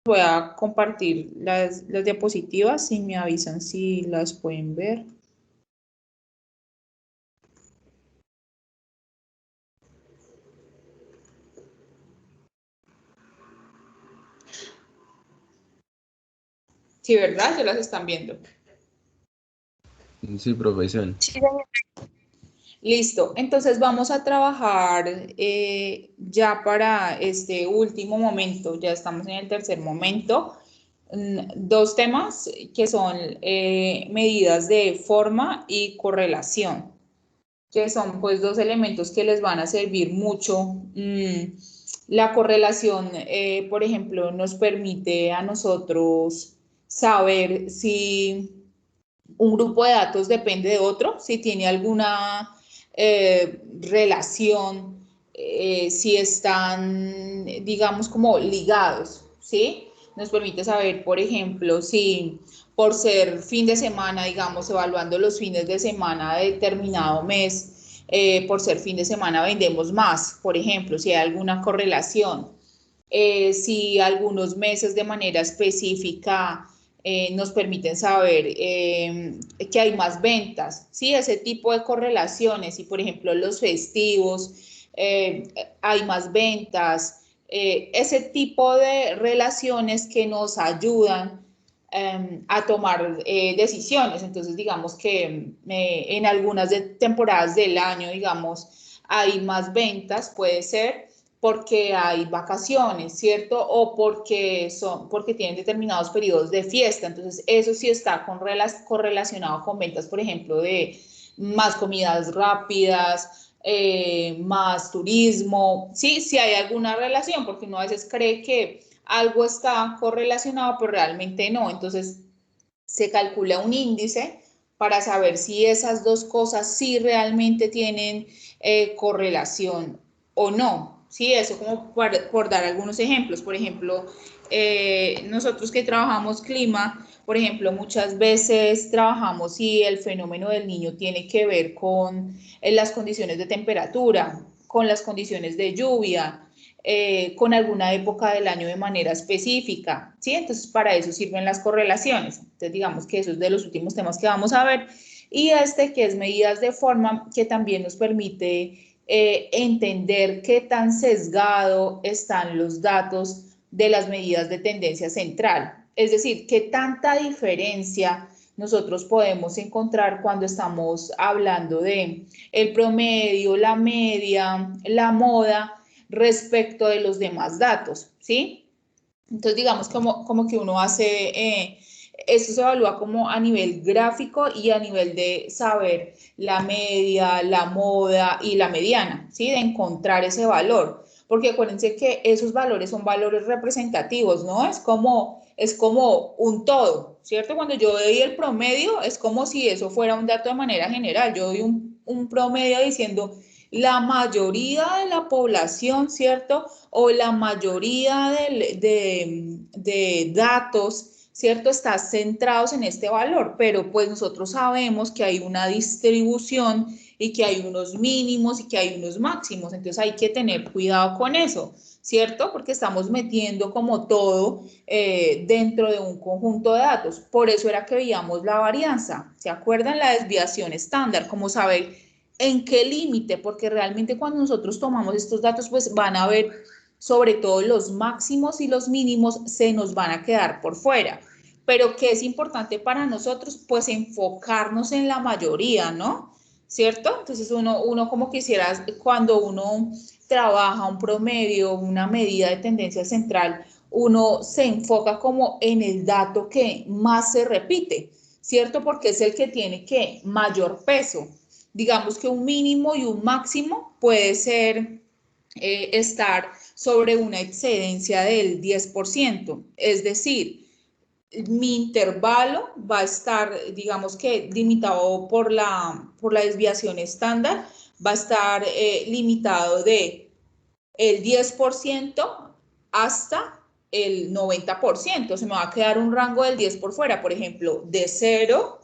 Voy a compartir las diapositivas y me avisan si las pueden ver. Sí, ¿verdad? Ya las están viendo. Sí, profesión. Listo, entonces vamos a trabajar ya para este último momento, ya estamos en el tercer momento, dos temas que son medidas de forma y correlación, que son pues dos elementos que les van a servir mucho. La correlación, por ejemplo, nos permite a nosotros saber si un grupo de datos depende de otro, si tiene alguna relación, si están, digamos, como ligados, ¿sí? Nos permite saber, por ejemplo, si por ser fin de semana, digamos, evaluando los fines de semana de determinado mes, por ser fin de semana vendemos más, por ejemplo, si hay alguna correlación, si algunos meses de manera específica nos permiten saber que hay más ventas, ¿sí? Ese tipo de correlaciones, y por ejemplo los festivos, hay más ventas, ese tipo de relaciones que nos ayudan a tomar decisiones. Entonces, digamos que en algunas temporadas del año, digamos, hay más ventas, puede ser porque hay vacaciones, ¿cierto? O porque tienen determinados periodos de fiesta. Entonces, eso sí está correlacionado con ventas, por ejemplo, de más comidas rápidas, más turismo. Sí, sí hay alguna relación, porque uno a veces cree que algo está correlacionado, pero realmente no. Entonces, se calcula un índice para saber si esas dos cosas sí realmente tienen correlación o no. Sí, eso como por dar algunos ejemplos. Por ejemplo, nosotros que trabajamos clima, por ejemplo, muchas veces trabajamos si el fenómeno del niño tiene que ver con las condiciones de temperatura, con las condiciones de lluvia, con alguna época del año de manera específica, ¿sí? Entonces, para eso sirven las correlaciones. Entonces, digamos que eso es de los últimos temas que vamos a ver. Y este que es medidas de forma, que también nos permite entender qué tan sesgado están los datos de las medidas de tendencia central. Es decir, qué tanta diferencia nosotros podemos encontrar cuando estamos hablando de el promedio, la media, la moda respecto de los demás datos, ¿sí? Entonces, digamos como que uno hace, esto se evalúa como a nivel gráfico y a nivel de saber la media, la moda y la mediana, ¿sí? De encontrar ese valor. Porque acuérdense que esos valores son valores representativos, ¿no? Es como un todo, ¿cierto? Cuando yo doy el promedio, es como si eso fuera un dato de manera general. Yo doy un promedio diciendo la mayoría de la población, ¿cierto? O la mayoría de datos, ¿cierto? Está centrados en este valor, pero pues nosotros sabemos que hay una distribución y que hay unos mínimos y que hay unos máximos, entonces hay que tener cuidado con eso, ¿cierto? Porque estamos metiendo como todo dentro de un conjunto de datos. Por eso era que veíamos la varianza, ¿se acuerdan? La desviación estándar, como saber en qué límite, porque realmente cuando nosotros tomamos estos datos, pues van a ver sobre todo los máximos y los mínimos se nos van a quedar por fuera. Pero ¿qué es importante para nosotros? Pues enfocarnos en la mayoría, ¿no? ¿Cierto? Entonces uno como quisiera, cuando uno trabaja un promedio, una medida de tendencia central, uno se enfoca como en el dato que más se repite, ¿cierto? Porque es el que tiene que mayor peso. Digamos que un mínimo y un máximo puede ser estar sobre una excedencia del 10%. Es decir, mi intervalo va a estar, digamos que limitado por la desviación estándar, va a estar limitado de el 10% hasta el 90%. Se me va a quedar un rango del 10 por fuera, por ejemplo, de 0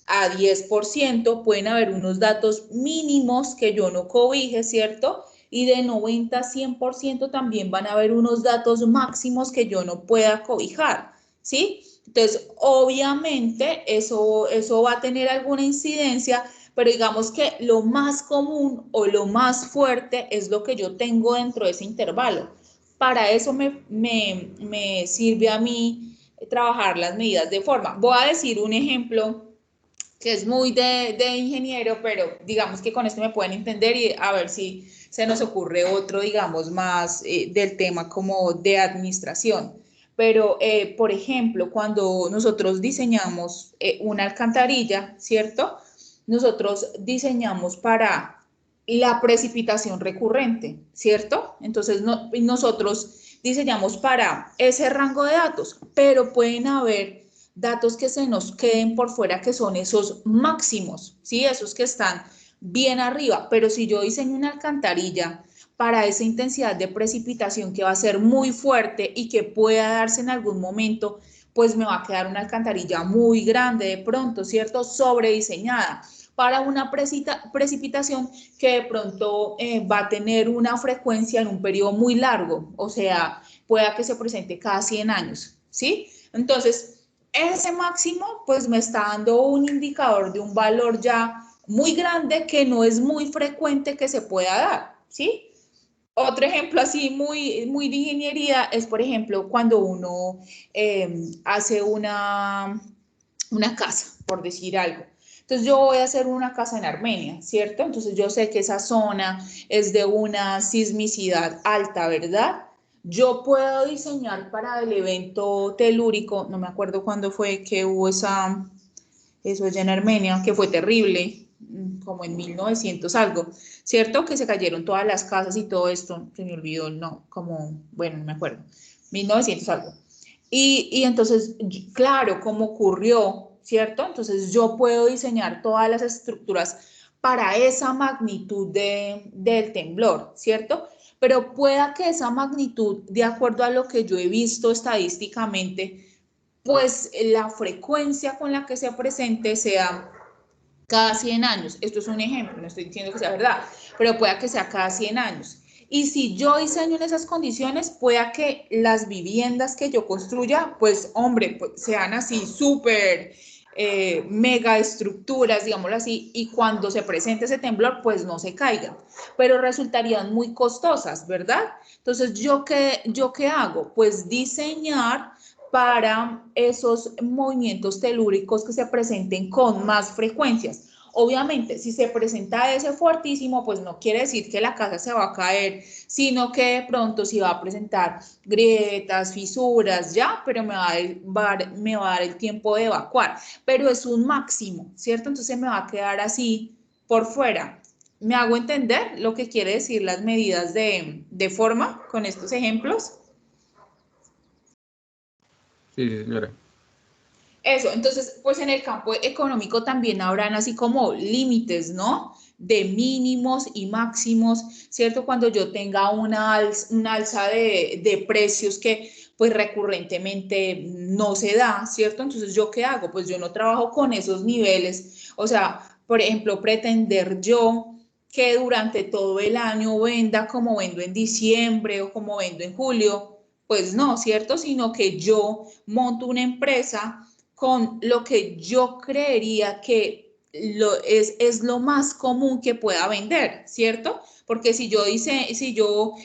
a 10%, pueden haber unos datos mínimos que yo no cobije, ¿cierto? y de 90 a 100% también van a haber unos datos máximos que yo no pueda cobijar, ¿sí? Entonces, obviamente, eso va a tener alguna incidencia, pero digamos que lo más común o lo más fuerte es lo que yo tengo dentro de ese intervalo. Para eso me sirve a mí trabajar las medidas de forma. Voy a decir un ejemplo que es muy de ingeniero, pero digamos que con esto me pueden entender y a ver si se nos ocurre otro, digamos, más del tema como de administración. Pero, por ejemplo, cuando nosotros diseñamos una alcantarilla, ¿cierto? Nosotros diseñamos para la precipitación recurrente, ¿cierto? Entonces, nosotros diseñamos para ese rango de datos, pero pueden haber datos que se nos queden por fuera, que son esos máximos, ¿sí? Esos que están bien arriba, pero si yo diseño una alcantarilla para esa intensidad de precipitación que va a ser muy fuerte y que pueda darse en algún momento, pues me va a quedar una alcantarilla muy grande de pronto, ¿cierto? Sobrediseñada para una precipitación que de pronto va a tener una frecuencia en un periodo muy largo, o sea, pueda que se presente cada 100 años, ¿sí? Entonces, ese máximo pues me está dando un indicador de un valor ya muy grande que no es muy frecuente que se pueda dar, ¿sí? Otro ejemplo así muy de ingeniería es, por ejemplo, cuando uno hace una casa, por decir algo. Entonces yo voy a hacer una casa en Armenia, ¿cierto? Entonces yo sé que esa zona es de una sismicidad alta, ¿verdad? Yo puedo diseñar para el evento telúrico, no me acuerdo cuándo fue que hubo eso allá en Armenia, que fue terrible, como en 1900 algo, ¿cierto? Que se cayeron todas las casas y todo esto, se me olvidó, no, como, bueno, no me acuerdo, 1900 algo. Y entonces, claro, como ocurrió, ¿cierto? Entonces yo puedo diseñar todas las estructuras para esa magnitud del temblor, ¿cierto? Pero pueda que esa magnitud, de acuerdo a lo que yo he visto estadísticamente, pues la frecuencia con la que se presente sea cada 100 años. Esto es un ejemplo, no estoy diciendo que sea verdad, pero pueda que sea cada 100 años. Y si yo diseño en esas condiciones, pueda que las viviendas que yo construya, pues hombre, pues, sean así súper mega estructuras, digámoslo así, y cuando se presente ese temblor, pues no se caigan, pero resultarían muy costosas, ¿verdad? Entonces, ¿yo qué hago? Pues diseñar para esos movimientos telúricos que se presenten con más frecuencias. Obviamente, si se presenta ese fuertísimo, pues no quiere decir que la casa se va a caer, sino que de pronto sí va a presentar grietas, fisuras, ya, pero me va a dar el tiempo de evacuar. Pero es un máximo, ¿cierto? Entonces me va a quedar así por fuera. ¿Me hago entender lo que quiere decir las medidas de forma con estos ejemplos? Sí, sí, señora. Eso, entonces, pues en el campo económico también habrán así como límites, ¿no? De mínimos y máximos, ¿cierto? Cuando yo tenga una alza de precios que pues recurrentemente no se da, ¿cierto? Entonces, ¿yo qué hago? Pues yo no trabajo con esos niveles. O sea, por ejemplo, pretender yo que durante todo el año venda como vendo en diciembre o como vendo en julio, pues no, ¿cierto? Sino que yo monto una empresa con lo que yo creería que es lo más común que pueda vender, ¿cierto? Porque si yo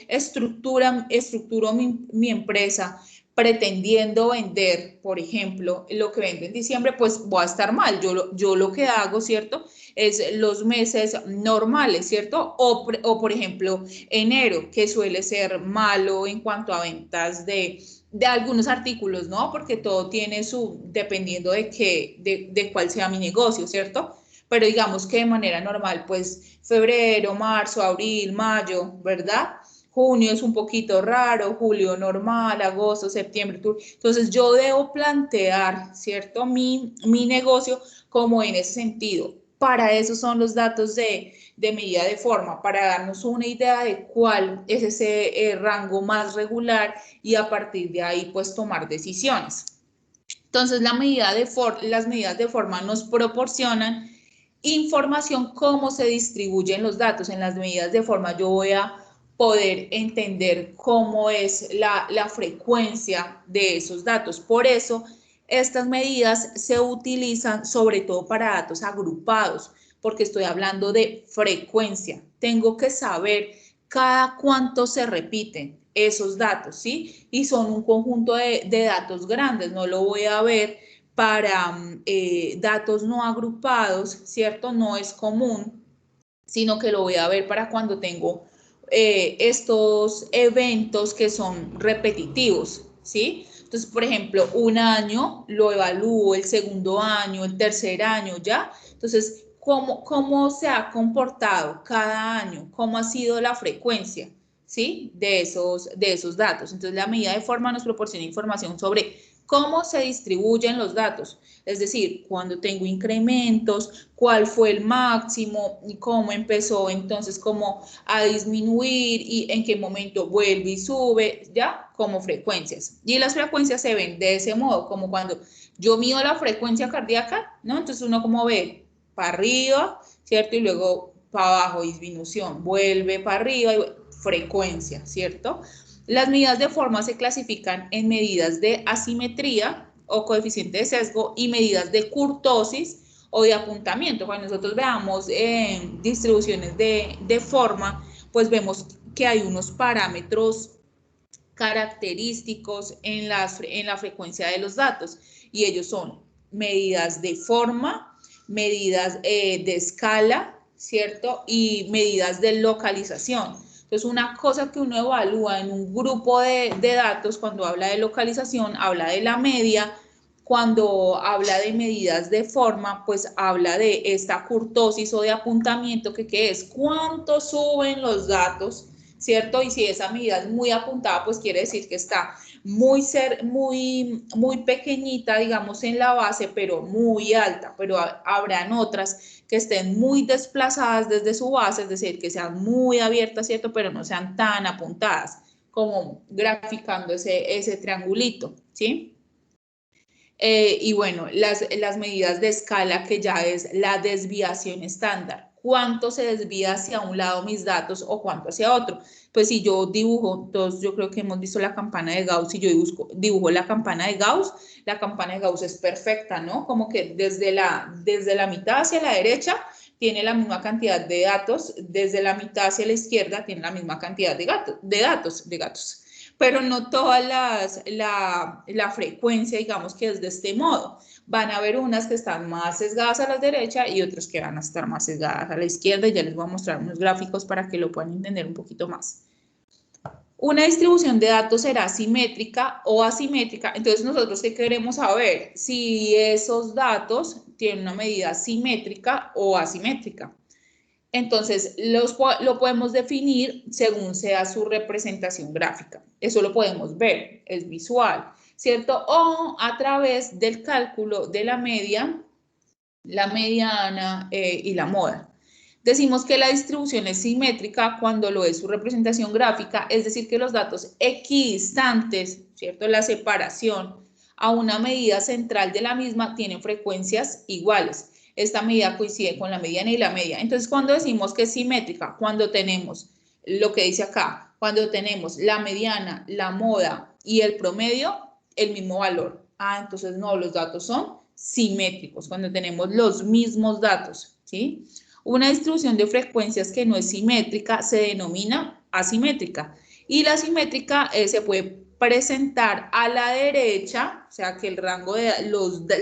estructuro mi empresa pretendiendo vender, por ejemplo, lo que vendo en diciembre, pues voy a estar mal. Yo lo que hago, ¿cierto? Es los meses normales, ¿cierto? O por ejemplo, enero, que suele ser malo en cuanto a ventas de algunos artículos, ¿no? Porque todo tiene dependiendo de cuál sea mi negocio, ¿cierto? Pero digamos que de manera normal, pues febrero, marzo, abril, mayo, ¿verdad? Junio es un poquito raro, julio normal, agosto, septiembre. Entonces yo debo plantear, ¿cierto? Mi negocio como en ese sentido. Para eso son los datos de medida de forma, para darnos una idea de cuál es ese rango más regular y a partir de ahí pues tomar decisiones. Entonces las medidas de forma nos proporcionan información cómo se distribuyen los datos. En las medidas de forma yo voy a poder entender cómo es la frecuencia de esos datos. Por eso, estas medidas se utilizan sobre todo para datos agrupados, porque estoy hablando de frecuencia. Tengo que saber cada cuánto se repiten esos datos, ¿sí? Y son un conjunto de datos grandes, no lo voy a ver para datos no agrupados, ¿cierto? No es común, sino que lo voy a ver para cuando tengo estos eventos que son repetitivos, ¿sí? Entonces, por ejemplo, un año lo evalúo, el segundo año, el tercer año, ¿ya? Entonces, ¿cómo se ha comportado cada año? ¿Cómo ha sido la frecuencia? ¿Sí? De esos datos. Entonces, la medida de forma nos proporciona información sobre cómo se distribuyen los datos, es decir, cuando tengo incrementos, cuál fue el máximo y cómo empezó entonces como a disminuir y en qué momento vuelve y sube, ya como frecuencias. Y las frecuencias se ven de ese modo, como cuando yo mido la frecuencia cardíaca, ¿no? Entonces uno como ve para arriba, ¿cierto? Y luego para abajo disminución, vuelve para arriba y frecuencia, ¿cierto? Las medidas de forma se clasifican en medidas de asimetría o coeficiente de sesgo y medidas de kurtosis o de apuntamiento. Cuando nosotros veamos distribuciones de forma, pues vemos que hay unos parámetros característicos en la frecuencia de los datos y ellos son medidas de forma, medidas de escala, ¿cierto? Y medidas de localización. Entonces, una cosa que uno evalúa en un grupo de datos, cuando habla de localización, habla de la media, cuando habla de medidas de forma, pues habla de esta kurtosis o de apuntamiento, que es cuánto suben los datos, ¿cierto? Y si esa medida es muy apuntada, pues quiere decir que está muy pequeñita, digamos, en la base, pero muy alta, pero habrán otras que estén muy desplazadas desde su base, es decir, que sean muy abiertas, ¿cierto? Pero no sean tan apuntadas, como graficando ese triangulito, ¿sí? Y bueno, las medidas de escala, que ya es la desviación estándar. ¿Cuánto se desvía hacia un lado mis datos o cuánto hacia otro? Pues si yo dibujo, todos yo creo que hemos visto la campana de Gauss, si yo dibujo la campana de Gauss es perfecta, ¿no? Como que desde la mitad hacia la derecha tiene la misma cantidad de datos, desde la mitad hacia la izquierda tiene la misma cantidad de datos, pero no todas la frecuencia, digamos que es de este modo. Van a haber unas que están más sesgadas a la derecha y otras que van a estar más sesgadas a la izquierda, y ya les voy a mostrar unos gráficos para que lo puedan entender un poquito más. Una distribución de datos será simétrica o asimétrica. Entonces, nosotros, ¿qué queremos saber? Si esos datos tienen una medida simétrica o asimétrica. Entonces, lo podemos definir según sea su representación gráfica. Eso lo podemos ver, es visual, ¿cierto? O a través del cálculo de la media, la mediana y la moda. Decimos que la distribución es simétrica cuando lo es su representación gráfica, es decir, que los datos equidistantes, ¿cierto? La separación a una medida central de la misma tienen frecuencias iguales. Esta medida coincide con la mediana y la media. Entonces, cuando decimos que es simétrica, cuando tenemos lo que dice acá, cuando tenemos la mediana, la moda y el promedio, el mismo valor. Ah, entonces no, los datos son simétricos, cuando tenemos los mismos datos, ¿sí? Una distribución de frecuencias que no es simétrica se denomina asimétrica. Y la simétrica se puede presentar a la derecha, o sea que el rango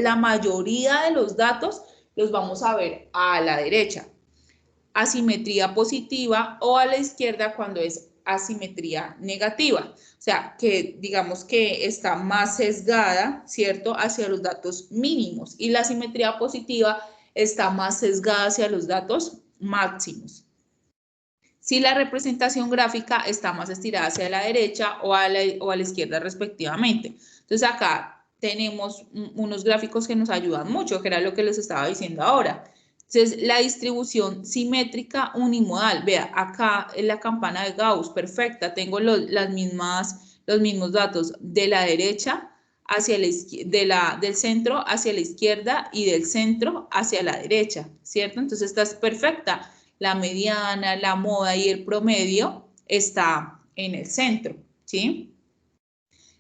la mayoría de los datos los vamos a ver a la derecha. Asimetría positiva, o a la izquierda cuando es asimetría negativa. O sea, que digamos que está más sesgada, ¿cierto?, hacia los datos mínimos, y la asimetría positiva está más sesgada hacia los datos máximos. Si la representación gráfica está más estirada hacia la derecha o a la izquierda respectivamente. Entonces acá tenemos unos gráficos que nos ayudan mucho, que era lo que les estaba diciendo ahora. Entonces, la distribución simétrica unimodal, vea, acá en la campana de Gauss, perfecta, tengo los mismos datos de la derecha hacia del centro hacia la izquierda y del centro hacia la derecha, ¿cierto? Entonces, esta es perfecta. La mediana, la moda y el promedio está en el centro, ¿sí?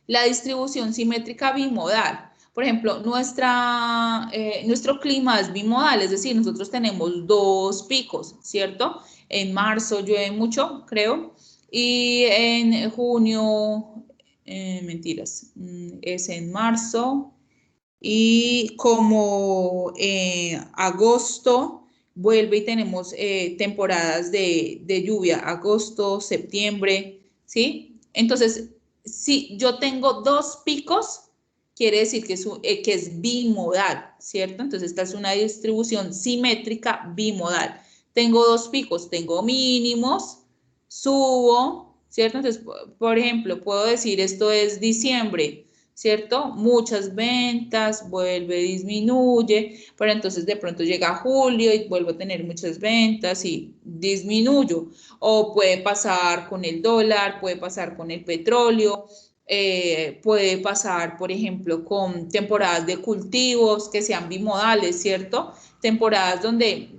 La distribución simétrica bimodal. Por ejemplo, nuestro clima es bimodal, es decir, nosotros tenemos dos picos, ¿cierto? En marzo llueve mucho, creo, y en junio, mentiras, es en marzo, y como agosto vuelve y tenemos temporadas de lluvia, agosto, septiembre, ¿sí? Entonces, si yo tengo dos picos, quiere decir que es bimodal, ¿cierto? Entonces, esta es una distribución simétrica bimodal. Tengo dos picos, tengo mínimos, subo, ¿cierto? Entonces, por ejemplo, puedo decir esto es diciembre, ¿cierto? Muchas ventas, vuelve, disminuye, pero entonces de pronto llega julio y vuelvo a tener muchas ventas y disminuyo. O puede pasar con el dólar, puede pasar con el petróleo, puede pasar, por ejemplo, con temporadas de cultivos que sean bimodales, ¿cierto? Temporadas donde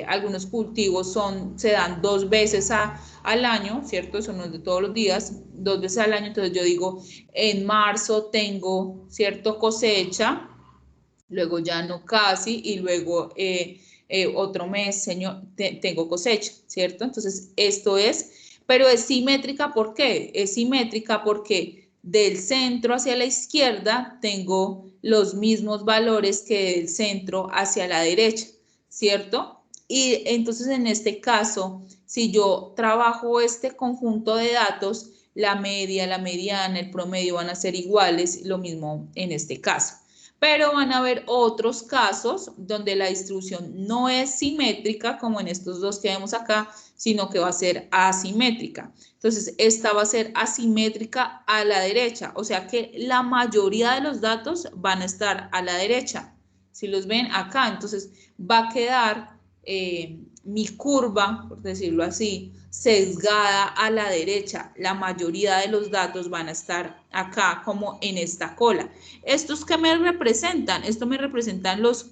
algunos cultivos se dan dos veces al año, ¿cierto? Eso no es de todos los días, dos veces al año. Entonces yo digo, en marzo tengo, ¿cierto? Cosecha, luego ya no casi, y luego otro mes, señor, tengo cosecha, ¿cierto? Entonces esto es, pero es simétrica, ¿por qué? Es simétrica porque del centro hacia la izquierda tengo los mismos valores que del centro hacia la derecha, ¿cierto? Y entonces en este caso, si yo trabajo este conjunto de datos, la media, la mediana, el promedio van a ser iguales, lo mismo en este caso. Pero van a haber otros casos donde la distribución no es simétrica, como en estos dos que vemos acá, sino que va a ser asimétrica. Entonces, esta va a ser asimétrica a la derecha, o sea que la mayoría de los datos van a estar a la derecha. Si los ven acá, entonces va a quedar mi curva, por decirlo así, sesgada a la derecha. La mayoría de los datos van a estar acá, como en esta cola. ¿Estos qué me representan? Esto me representan los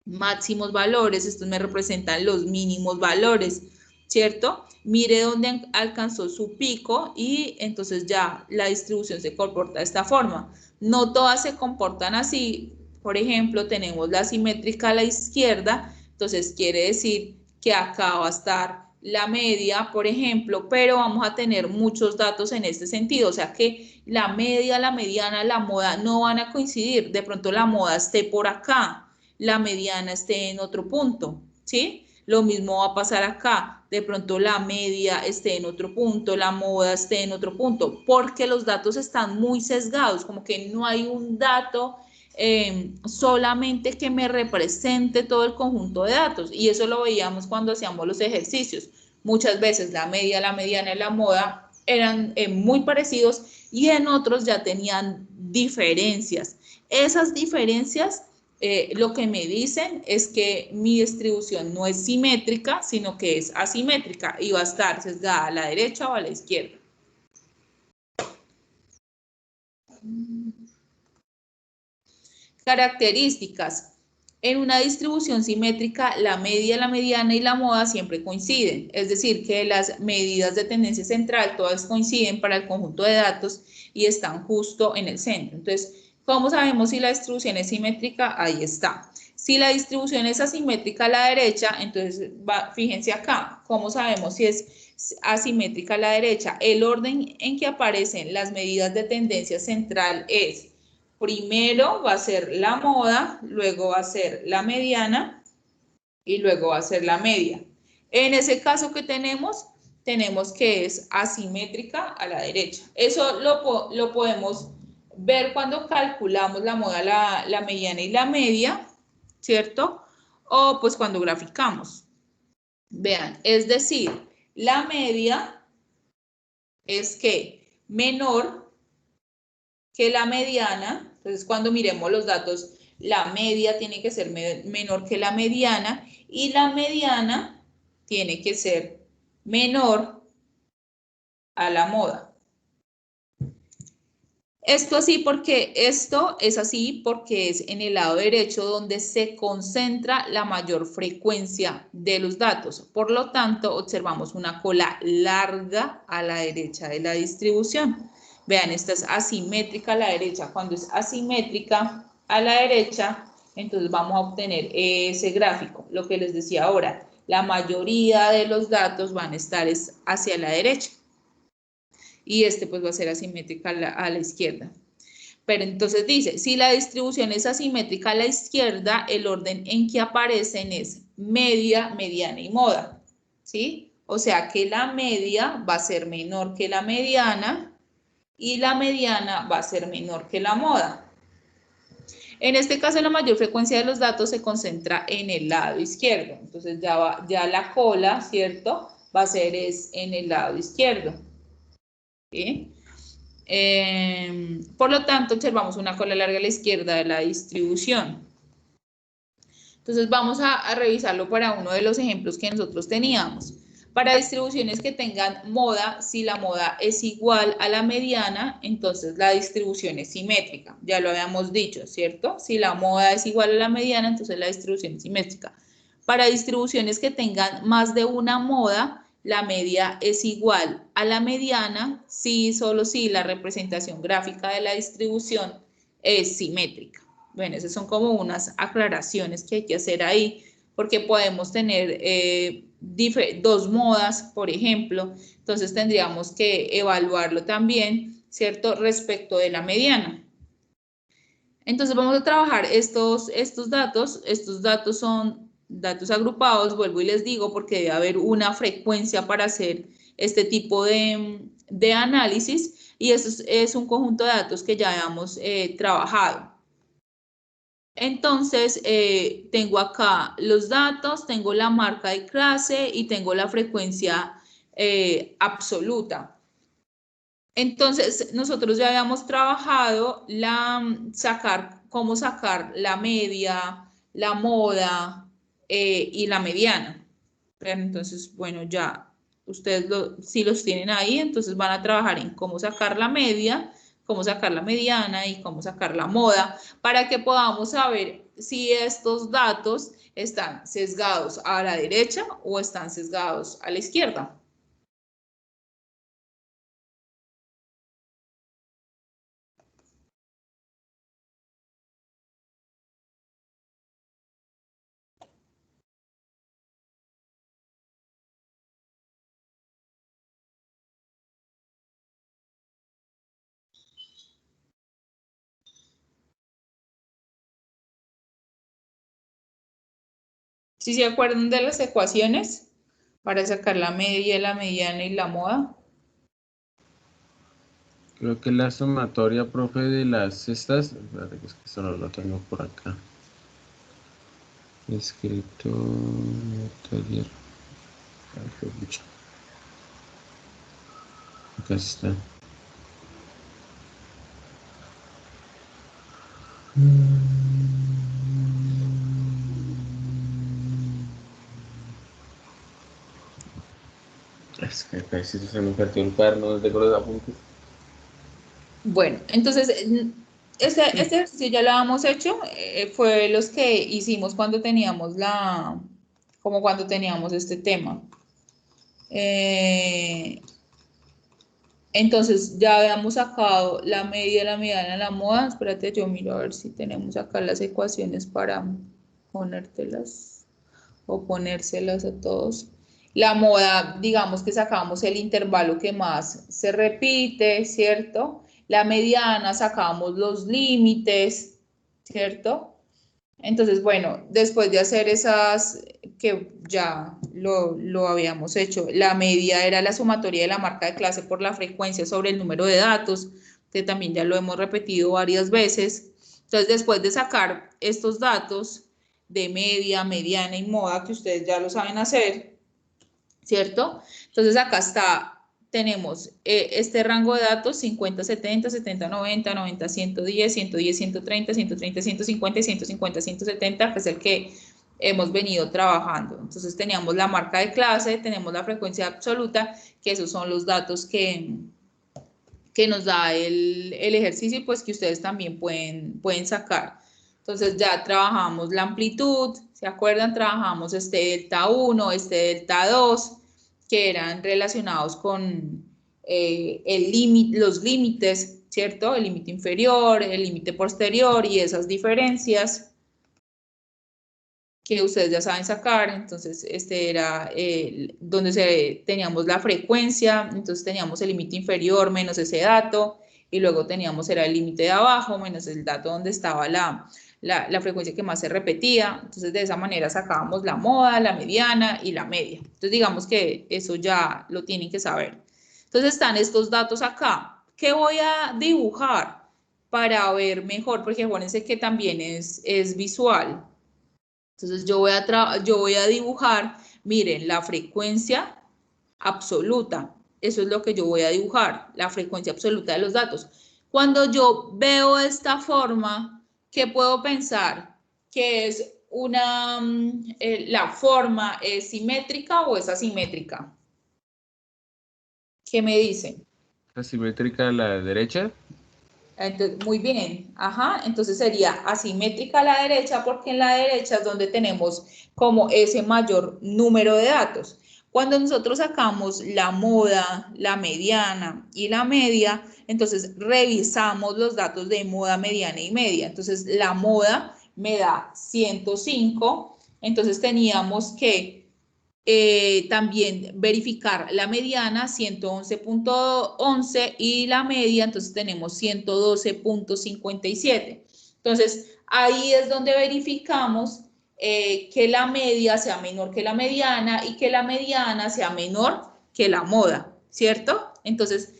máximos valores, estos me representan los mínimos valores, ¿cierto? Mire dónde alcanzó su pico y entonces ya la distribución se comporta de esta forma. No todas se comportan así. Por ejemplo, tenemos la simétrica a la izquierda, entonces quiere decir que acá va a estar la media, por ejemplo, pero vamos a tener muchos datos en este sentido, o sea que la media, la mediana, la moda no van a coincidir. De pronto la moda esté por acá, la mediana esté en otro punto, ¿sí? Lo mismo va a pasar acá, de pronto la media esté en otro punto, la moda esté en otro punto, porque los datos están muy sesgados, como que no hay un dato solamente que me represente todo el conjunto de datos, y eso lo veíamos cuando hacíamos los ejercicios. Muchas veces la media, la mediana y la moda eran muy parecidos y en otros ya tenían diferencias. Esas diferencias lo que me dicen es que mi distribución no es simétrica, sino que es asimétrica y va a estar sesgada a la derecha o a la izquierda. Características. En una distribución simétrica, la media, la mediana y la moda siempre coinciden, es decir, que las medidas de tendencia central todas coinciden para el conjunto de datos y están justo en el centro. Entonces, ¿cómo sabemos si la distribución es simétrica? Ahí está. Si la distribución es asimétrica a la derecha, entonces fíjense acá, ¿cómo sabemos si es asimétrica a la derecha? El orden en que aparecen las medidas de tendencia central es: primero va a ser la moda, luego va a ser la mediana y luego va a ser la media. En ese caso que tenemos que es asimétrica a la derecha. Eso lo podemos ver cuando calculamos la moda, la mediana y la media, ¿cierto? O pues cuando graficamos. Vean, es decir, la media es que menor que la mediana. Entonces, cuando miremos los datos, la media tiene que ser menor que la mediana y la mediana tiene que ser menor a la moda. Esto así porque esto es así porque es en el lado derecho donde se concentra la mayor frecuencia de los datos. Por lo tanto, observamos una cola larga a la derecha de la distribución. Vean, esta es asimétrica a la derecha. Cuando es asimétrica a la derecha, entonces vamos a obtener ese gráfico. Lo que les decía ahora, la mayoría de los datos van a estar hacia la derecha. Y este pues va a ser asimétrica a la izquierda. Pero entonces dice, si la distribución es asimétrica a la izquierda, el orden en que aparecen es media, mediana y moda, ¿sí? O sea que la media va a ser menor que la mediana y la mediana va a ser menor que la moda. En este caso, la mayor frecuencia de los datos se concentra en el lado izquierdo. Entonces ya la cola, ¿cierto? Va a ser en el lado izquierdo, ¿sí? Por lo tanto, observamos una cola larga a la izquierda de la distribución. Entonces vamos a revisarlo para uno de los ejemplos que nosotros teníamos. Para distribuciones que tengan moda, si la moda es igual a la mediana, entonces la distribución es simétrica. Ya lo habíamos dicho, ¿cierto? Si la moda es igual a la mediana, entonces la distribución es simétrica. Para distribuciones que tengan más de una moda, la media es igual a la mediana, si solo si la representación gráfica de la distribución es simétrica. Bueno, esas son como unas aclaraciones que hay que hacer ahí, porque podemos tener dos modas, por ejemplo, entonces tendríamos que evaluarlo también, ¿cierto?, respecto de la mediana. Entonces vamos a trabajar estos datos son datos agrupados, vuelvo y les digo, porque debe haber una frecuencia para hacer este tipo de análisis, y eso es un conjunto de datos que ya hemos trabajado. Entonces, tengo acá los datos, tengo la marca de clase y tengo la frecuencia absoluta. Entonces, nosotros ya habíamos trabajado cómo sacar la media, la moda y la mediana. Entonces, bueno, ya ustedes si los tienen ahí, entonces van a trabajar en cómo sacar la media, cómo sacar la mediana y cómo sacar la moda, para que podamos saber si estos datos están sesgados a la derecha o están sesgados a la izquierda. ¿Sí se acuerdan de las ecuaciones para sacar la media, la mediana y la moda? Creo que la sumatoria, profe, de las estas, espérate, que es que solo lo tengo por acá. Escrito taller. Acá está. Es que acá sí se me perdió el cuaderno donde tengo los apuntes. Bueno, entonces, este ejercicio ya lo habíamos hecho, fue los que hicimos cuando teníamos como cuando teníamos este tema. Entonces, ya habíamos sacado la media, la mediana, la moda. Espérate, yo miro a ver si tenemos acá las ecuaciones para ponértelas o ponérselas a todos. La moda, digamos que sacamos el intervalo que más se repite, ¿cierto? La mediana sacamos los límites, ¿cierto? Entonces, bueno, después de hacer esas, que ya lo habíamos hecho, la media era la sumatoria de la marca de clase por la frecuencia sobre el número de datos, que también ya lo hemos repetido varias veces. Entonces, después de sacar estos datos de media, mediana y moda, que ustedes ya lo saben hacer, ¿cierto? Entonces, acá tenemos este rango de datos 50, 70, 70, 90, 90, 110, 110, 130, 130, 150 y 150, 170, que es el que hemos venido trabajando. Entonces teníamos la marca de clase, tenemos la frecuencia absoluta, que esos son los datos que que nos da el ejercicio y pues que ustedes también pueden sacar. Entonces ya trabajamos la amplitud, ¿se acuerdan? Trabajamos este delta 1, este delta 2, que eran relacionados con los límites, ¿cierto? El límite inferior, el límite posterior y esas diferencias que ustedes ya saben sacar. Entonces este era donde teníamos la frecuencia, entonces teníamos el límite inferior menos ese dato, y luego teníamos era el límite de abajo menos el dato donde estaba la frecuencia que más se repetía. Entonces de esa manera sacábamos la moda, la mediana y la media. Entonces digamos que eso ya lo tienen que saber. Entonces están estos datos acá. ¿Qué voy a dibujar para ver mejor? Porque acuérdense que también es visual. Entonces yo voy a dibujar, miren, la frecuencia absoluta. Eso es lo que yo voy a dibujar, la frecuencia absoluta de los datos. Cuando yo veo esta forma, ¿qué puedo pensar? Que es la forma es simétrica o es asimétrica. ¿Qué me dicen? Asimétrica a la derecha. Entonces, muy bien, ajá, entonces sería asimétrica a la derecha porque en la derecha es donde tenemos como ese mayor número de datos. Cuando nosotros sacamos la moda, la mediana y la media, entonces revisamos los datos de moda, mediana y media. Entonces la moda me da 105, entonces teníamos que también verificar la mediana 111.11 y la media, entonces tenemos 112.57. Entonces ahí es donde verificamos que la media sea menor que la mediana y que la mediana sea menor que la moda, ¿cierto? Entonces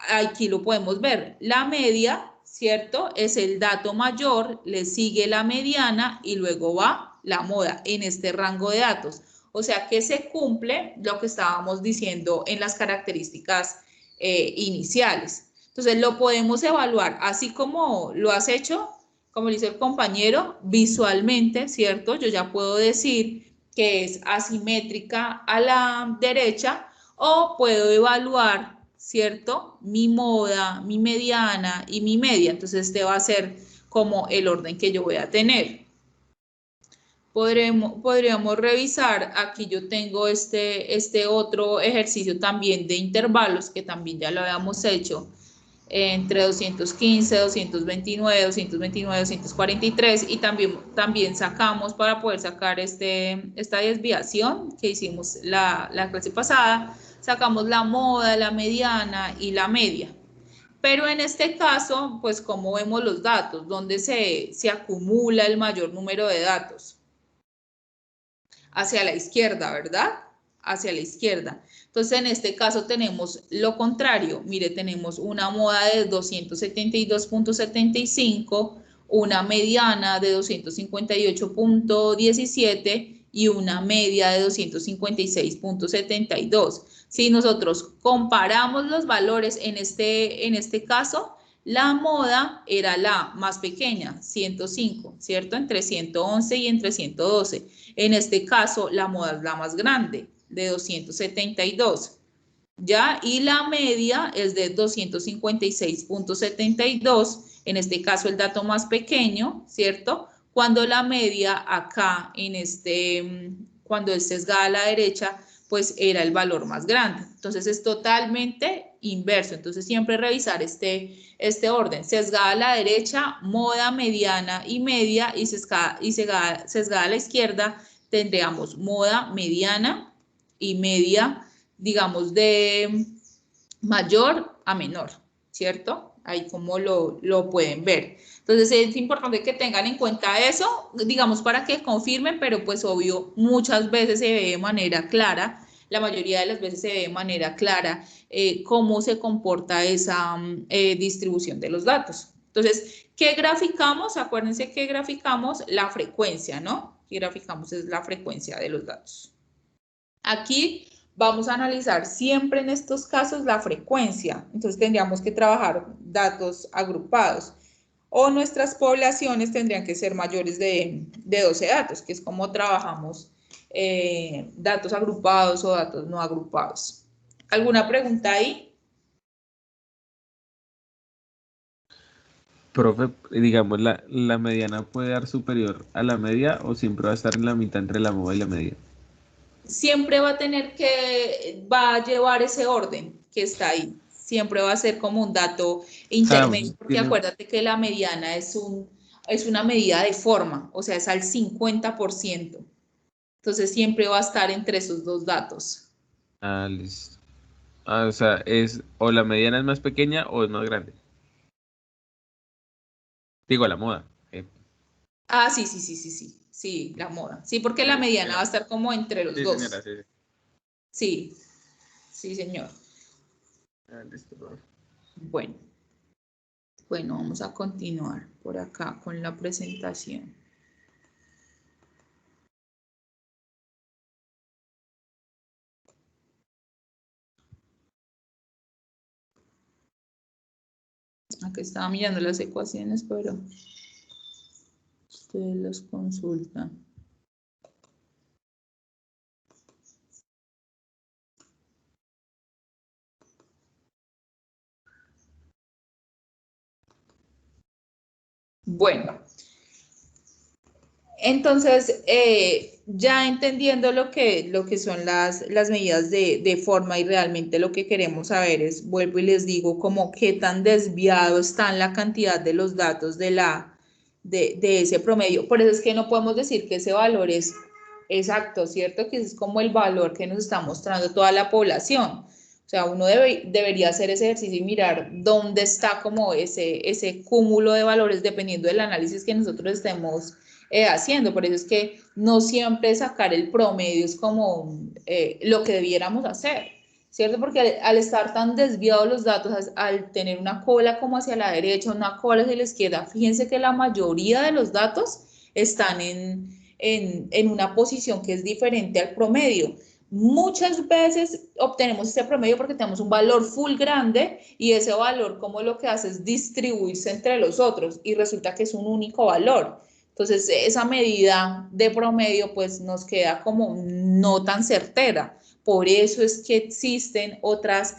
aquí lo podemos ver, la media, ¿cierto? Es el dato mayor, le sigue la mediana y luego va la moda en este rango de datos. O sea que se cumple lo que estábamos diciendo en las características iniciales. Entonces lo podemos evaluar así como lo has hecho, como lo hizo el compañero, visualmente, ¿cierto? Yo ya puedo decir que es asimétrica a la derecha o puedo evaluar, ¿cierto? Mi moda, mi mediana y mi media. Entonces este va a ser como el orden que yo voy a tener. Podríamos revisar, aquí yo tengo este otro ejercicio también de intervalos que también ya lo habíamos hecho entre 215, 229, 229, 243 y también sacamos para poder sacar esta desviación que hicimos la clase pasada, sacamos la moda, la mediana y la media. Pero en este caso, pues cómo vemos los datos, dónde se acumula el mayor número de datos hacia la izquierda, ¿verdad? Hacia la izquierda. Entonces, en este caso tenemos lo contrario. Mire, tenemos una moda de 272.75, una mediana de 258.17 y una media de 256.72. Si nosotros comparamos los valores en este caso, la moda era la más pequeña, 105, ¿cierto? Entre 111 y entre 112. En este caso, la moda es la más grande, de 272, ¿ya? Y la media es de 256.72, en este caso el dato más pequeño, ¿cierto? Cuando la media acá, cuando es sesgada a la derecha, pues era el valor más grande. Entonces es totalmente inverso. Entonces siempre revisar este orden. Sesgada a la derecha, moda, mediana y media, y sesgada a la izquierda tendríamos moda, mediana y media, digamos, de mayor a menor, ¿cierto? Ahí como lo pueden ver. Entonces es importante que tengan en cuenta eso, digamos, para que confirmen, pero pues obvio, muchas veces se ve de manera clara, la mayoría de las veces se ve de manera clara cómo se comporta esa distribución de los datos. Entonces, ¿qué graficamos? Acuérdense que graficamos la frecuencia, ¿no? ¿Qué graficamos? Es la frecuencia de los datos. Aquí vamos a analizar siempre en estos casos la frecuencia. Entonces tendríamos que trabajar datos agrupados. O nuestras poblaciones tendrían que ser mayores de 12 datos, que es como trabajamos datos agrupados o datos no agrupados. ¿Alguna pregunta ahí? Profe, digamos, la mediana puede dar superior a la media o siempre va a estar en la mitad entre la moda y la media. Siempre va a tener va a llevar ese orden que está ahí. Siempre va a ser como un dato O sea, intermedio, porque tiene, acuérdate que la mediana es una medida de forma, o sea, es al 50%. Entonces siempre va a estar entre esos dos datos. listo. O sea, es o la mediana es más pequeña o es más grande. Digo, la moda. Ah, sí, sí, sí, sí, sí, sí, la moda. Sí, porque la mediana va a Señora. estar como entre los Sí, señora, dos. sí. Sí, sí, señor. Listo, profe. Bueno, bueno, vamos a continuar por acá con la presentación. Aquí estaba mirando las ecuaciones, pero ustedes las consultan. Bueno, entonces, ya entendiendo lo que son las medidas de forma y realmente lo que queremos saber es, vuelvo y les digo, como qué tan desviado está la cantidad de los datos de ese promedio. Por eso es que no podemos decir que ese valor es exacto, ¿cierto? Que es como el valor que nos está mostrando toda la población. O sea, uno debería hacer ese ejercicio y mirar dónde está como ese cúmulo de valores dependiendo del análisis que nosotros estemos haciendo. Por eso es que no siempre sacar el promedio es como lo que debiéramos hacer, ¿cierto? Porque al estar tan desviados los datos, al tener una cola como hacia la derecha, una cola hacia la izquierda, fíjense que la mayoría de los datos están en una posición que es diferente al promedio. Muchas veces obtenemos ese promedio porque tenemos un valor full grande y ese valor como lo que hace es distribuirse entre los otros y resulta que es un único valor. Entonces, esa medida de promedio pues nos queda como no tan certera. Por eso es que existen otras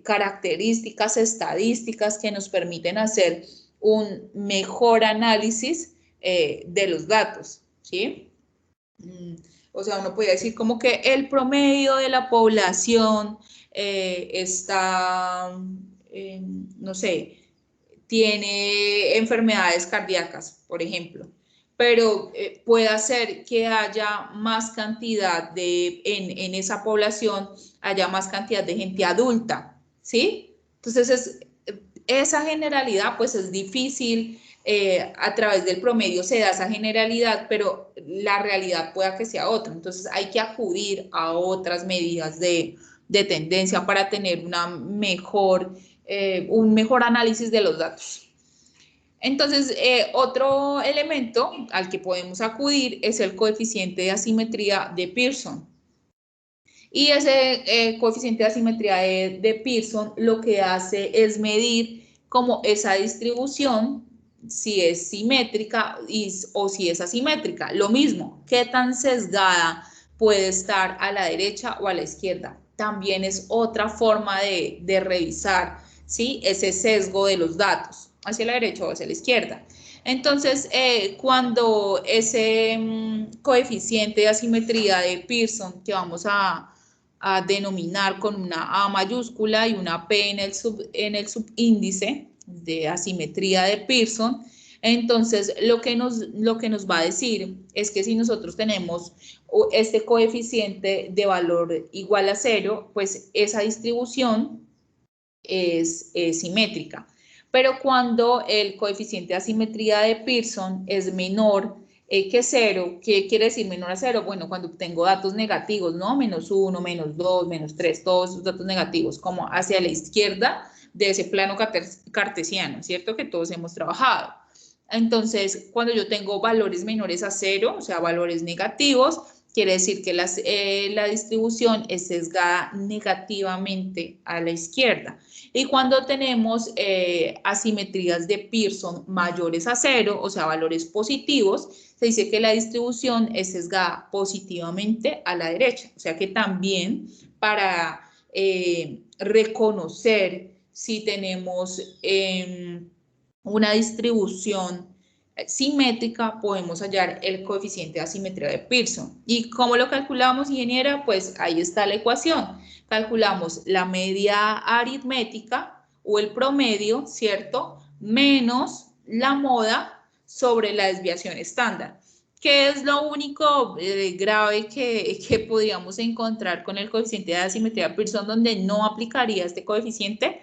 características estadísticas que nos permiten hacer un mejor análisis de los datos, ¿sí? O sea, uno podría decir como que el promedio de la población está, no sé, tiene enfermedades cardíacas, por ejemplo, pero puede ser que haya más cantidad en esa población, haya más cantidad de gente adulta, ¿sí? Entonces, esa generalidad, pues es difícil, a través del promedio se da esa generalidad, pero la realidad pueda que sea otra. Entonces, hay que acudir a otras medidas de tendencia para tener un mejor análisis de los datos. Entonces, otro elemento al que podemos acudir es el coeficiente de asimetría de Pearson. Y ese coeficiente de asimetría de Pearson lo que hace es medir como esa distribución, si es simétrica o si es asimétrica. Lo mismo, qué tan sesgada puede estar a la derecha o a la izquierda. También es otra forma de revisar, ¿sí? Ese sesgo de los datos, hacia la derecha o hacia la izquierda. Entonces, cuando ese coeficiente de asimetría de Pearson, que vamos a denominar con una A mayúscula y una P en el subíndice de asimetría de Pearson, entonces lo que nos va a decir es que si nosotros tenemos este coeficiente de valor igual a 0, pues esa distribución es simétrica. Pero cuando el coeficiente de asimetría de Pearson es menor que 0, ¿qué quiere decir menor a 0? Bueno, cuando tengo datos negativos, ¿no? -1, -2, -3, todos esos datos negativos, como hacia la izquierda de ese plano cartesiano, ¿cierto? Que todos hemos trabajado. Entonces, cuando yo tengo valores menores a 0, o sea, valores negativos, quiere decir que la distribución es sesgada negativamente a la izquierda. Y cuando tenemos asimetrías de Pearson mayores a 0, o sea, valores positivos, se dice que la distribución es sesgada positivamente a la derecha. O sea que también para reconocer si tenemos una distribución simétrica, podemos hallar el coeficiente de asimetría de Pearson. ¿Y cómo lo calculamos, ingeniera? Pues ahí está la ecuación. Calculamos la media aritmética o el promedio, ¿cierto? Menos la moda sobre la desviación estándar. ¿Qué es lo único grave que podríamos encontrar con el coeficiente de asimetría de Pearson donde no aplicaría este coeficiente?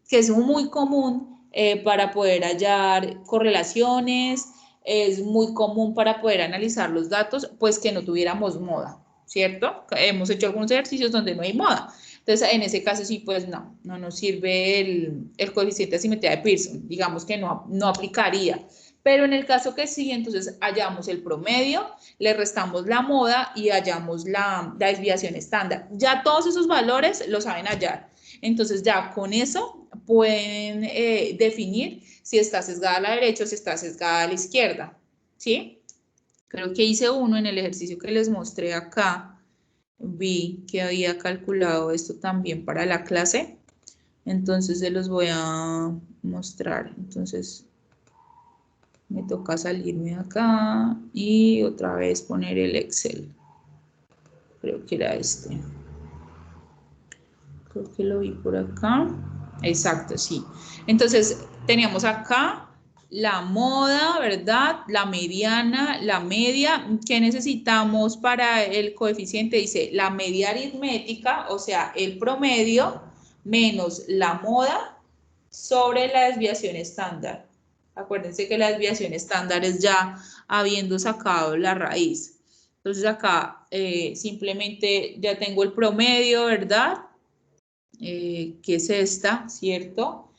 Que es muy común para poder hallar correlaciones, es muy común para poder analizar los datos, pues que no tuviéramos moda, ¿cierto? Hemos hecho algunos ejercicios donde no hay moda. Entonces, en ese caso sí, pues no nos sirve el coeficiente de asimetría de Pearson, digamos que no aplicaría. Pero en el caso que sí, entonces hallamos el promedio, le restamos la moda y hallamos la desviación estándar. Ya todos esos valores los saben hallar. Entonces ya con eso pueden definir si está sesgada a la derecha o si está sesgada a la izquierda, ¿sí? Creo que hice uno en el ejercicio que les mostré acá. Vi que había calculado esto también para la clase. Entonces se los voy a mostrar. Entonces me toca salirme acá y otra vez poner el Excel. Creo que era este. Creo que lo vi por acá. Exacto, sí. Entonces, teníamos acá la moda, ¿verdad? La mediana, la media. ¿Qué necesitamos para el coeficiente? Dice la media aritmética, o sea, el promedio, menos la moda sobre la desviación estándar. Acuérdense que la desviación estándar es ya habiendo sacado la raíz. Entonces acá simplemente ya tengo el promedio, ¿verdad? Que es esta, ¿cierto?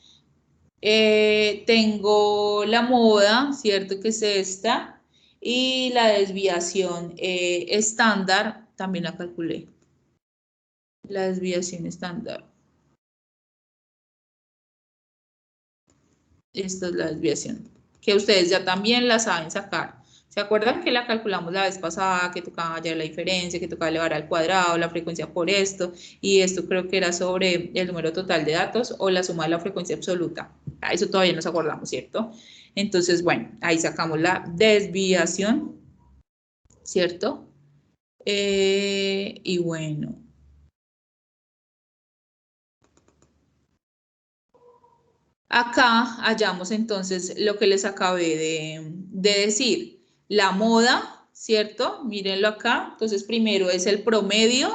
Tengo la moda, ¿cierto? Que es esta. Y la desviación estándar, también la calculé. La desviación estándar. Esta es la desviación, que ustedes ya también la saben sacar. ¿Se acuerdan que la calculamos la vez pasada, que tocaba hallar la diferencia, que tocaba elevar al cuadrado, la frecuencia por esto, y esto creo que era sobre el número total de datos o la suma de la frecuencia absoluta? Eso todavía nos acordamos, ¿cierto? Entonces, bueno, ahí sacamos la desviación, ¿cierto? Y bueno, acá hallamos entonces lo que les acabé de decir, la moda, ¿cierto? Mírenlo acá. Entonces, primero es el promedio,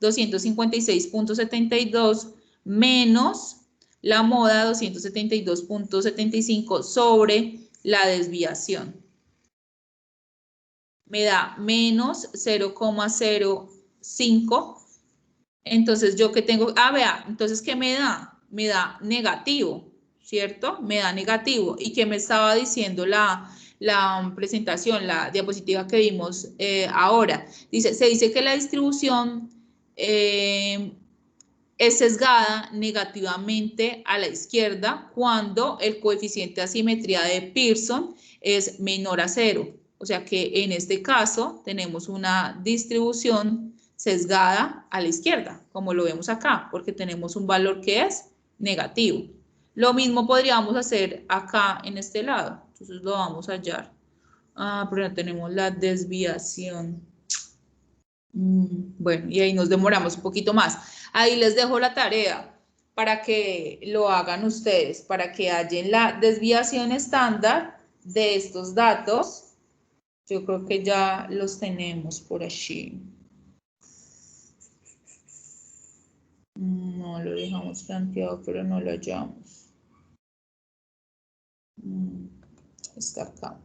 256.72 menos la moda, 272.75 sobre la desviación. Me da menos 0,05. Entonces, ¿yo qué tengo? Ah, vea, entonces, ¿qué me da? Me da negativo, ¿cierto? Me da negativo. ¿Y qué me estaba diciendo la presentación, la diapositiva que vimos ahora? Se dice que la distribución es sesgada negativamente a la izquierda cuando el coeficiente de asimetría de Pearson es menor a 0. O sea que en este caso tenemos una distribución sesgada a la izquierda, como lo vemos acá, porque tenemos un valor que es negativo. Lo mismo podríamos hacer acá en este lado. Entonces lo vamos a hallar. Ah, pero no tenemos la desviación. Bueno, y ahí nos demoramos un poquito más. Ahí les dejo la tarea para que lo hagan ustedes, para que hallen la desviación estándar de estos datos. Yo creo que ya los tenemos por allí. No lo dejamos planteado, pero no lo hallamos. Está acá.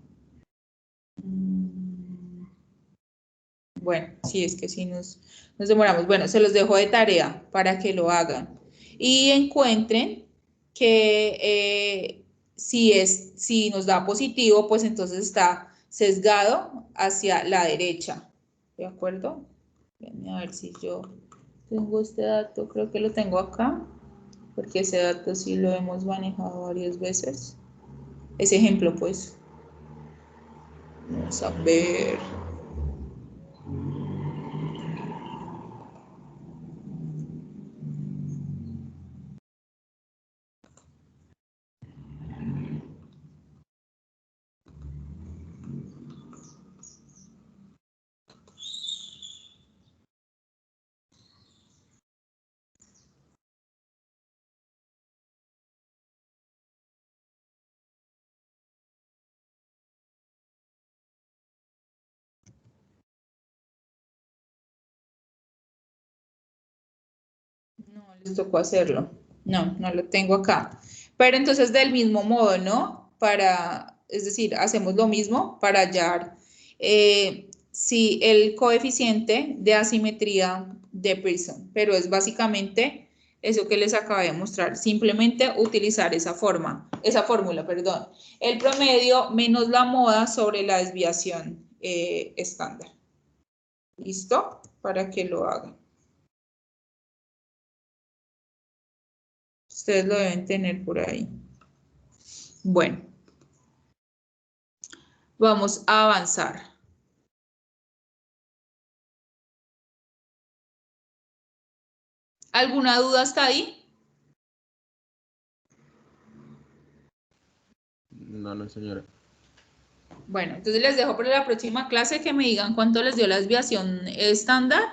Bueno, sí, es que sí nos demoramos. Bueno, se los dejo de tarea para que lo hagan. Y encuentren que si nos da positivo, pues entonces está sesgado hacia la derecha. ¿De acuerdo? A ver si yo tengo este dato, creo que lo tengo acá, porque ese dato sí lo hemos manejado varias veces. Ese ejemplo, pues. Vamos a ver. les tocó hacerlo. No, no lo tengo acá. Pero entonces del mismo modo, ¿no? Es decir, hacemos lo mismo para hallar si el coeficiente de asimetría de Pearson, pero es básicamente eso que les acabé de mostrar, simplemente utilizar esa fórmula, perdón. El promedio menos la moda sobre la desviación estándar. ¿Listo? Para que lo hagan. Ustedes lo deben tener por ahí. Bueno, vamos a avanzar. ¿Alguna duda hasta ahí? No, no, señora. Bueno, entonces les dejo para la próxima clase que me digan cuánto les dio la desviación estándar,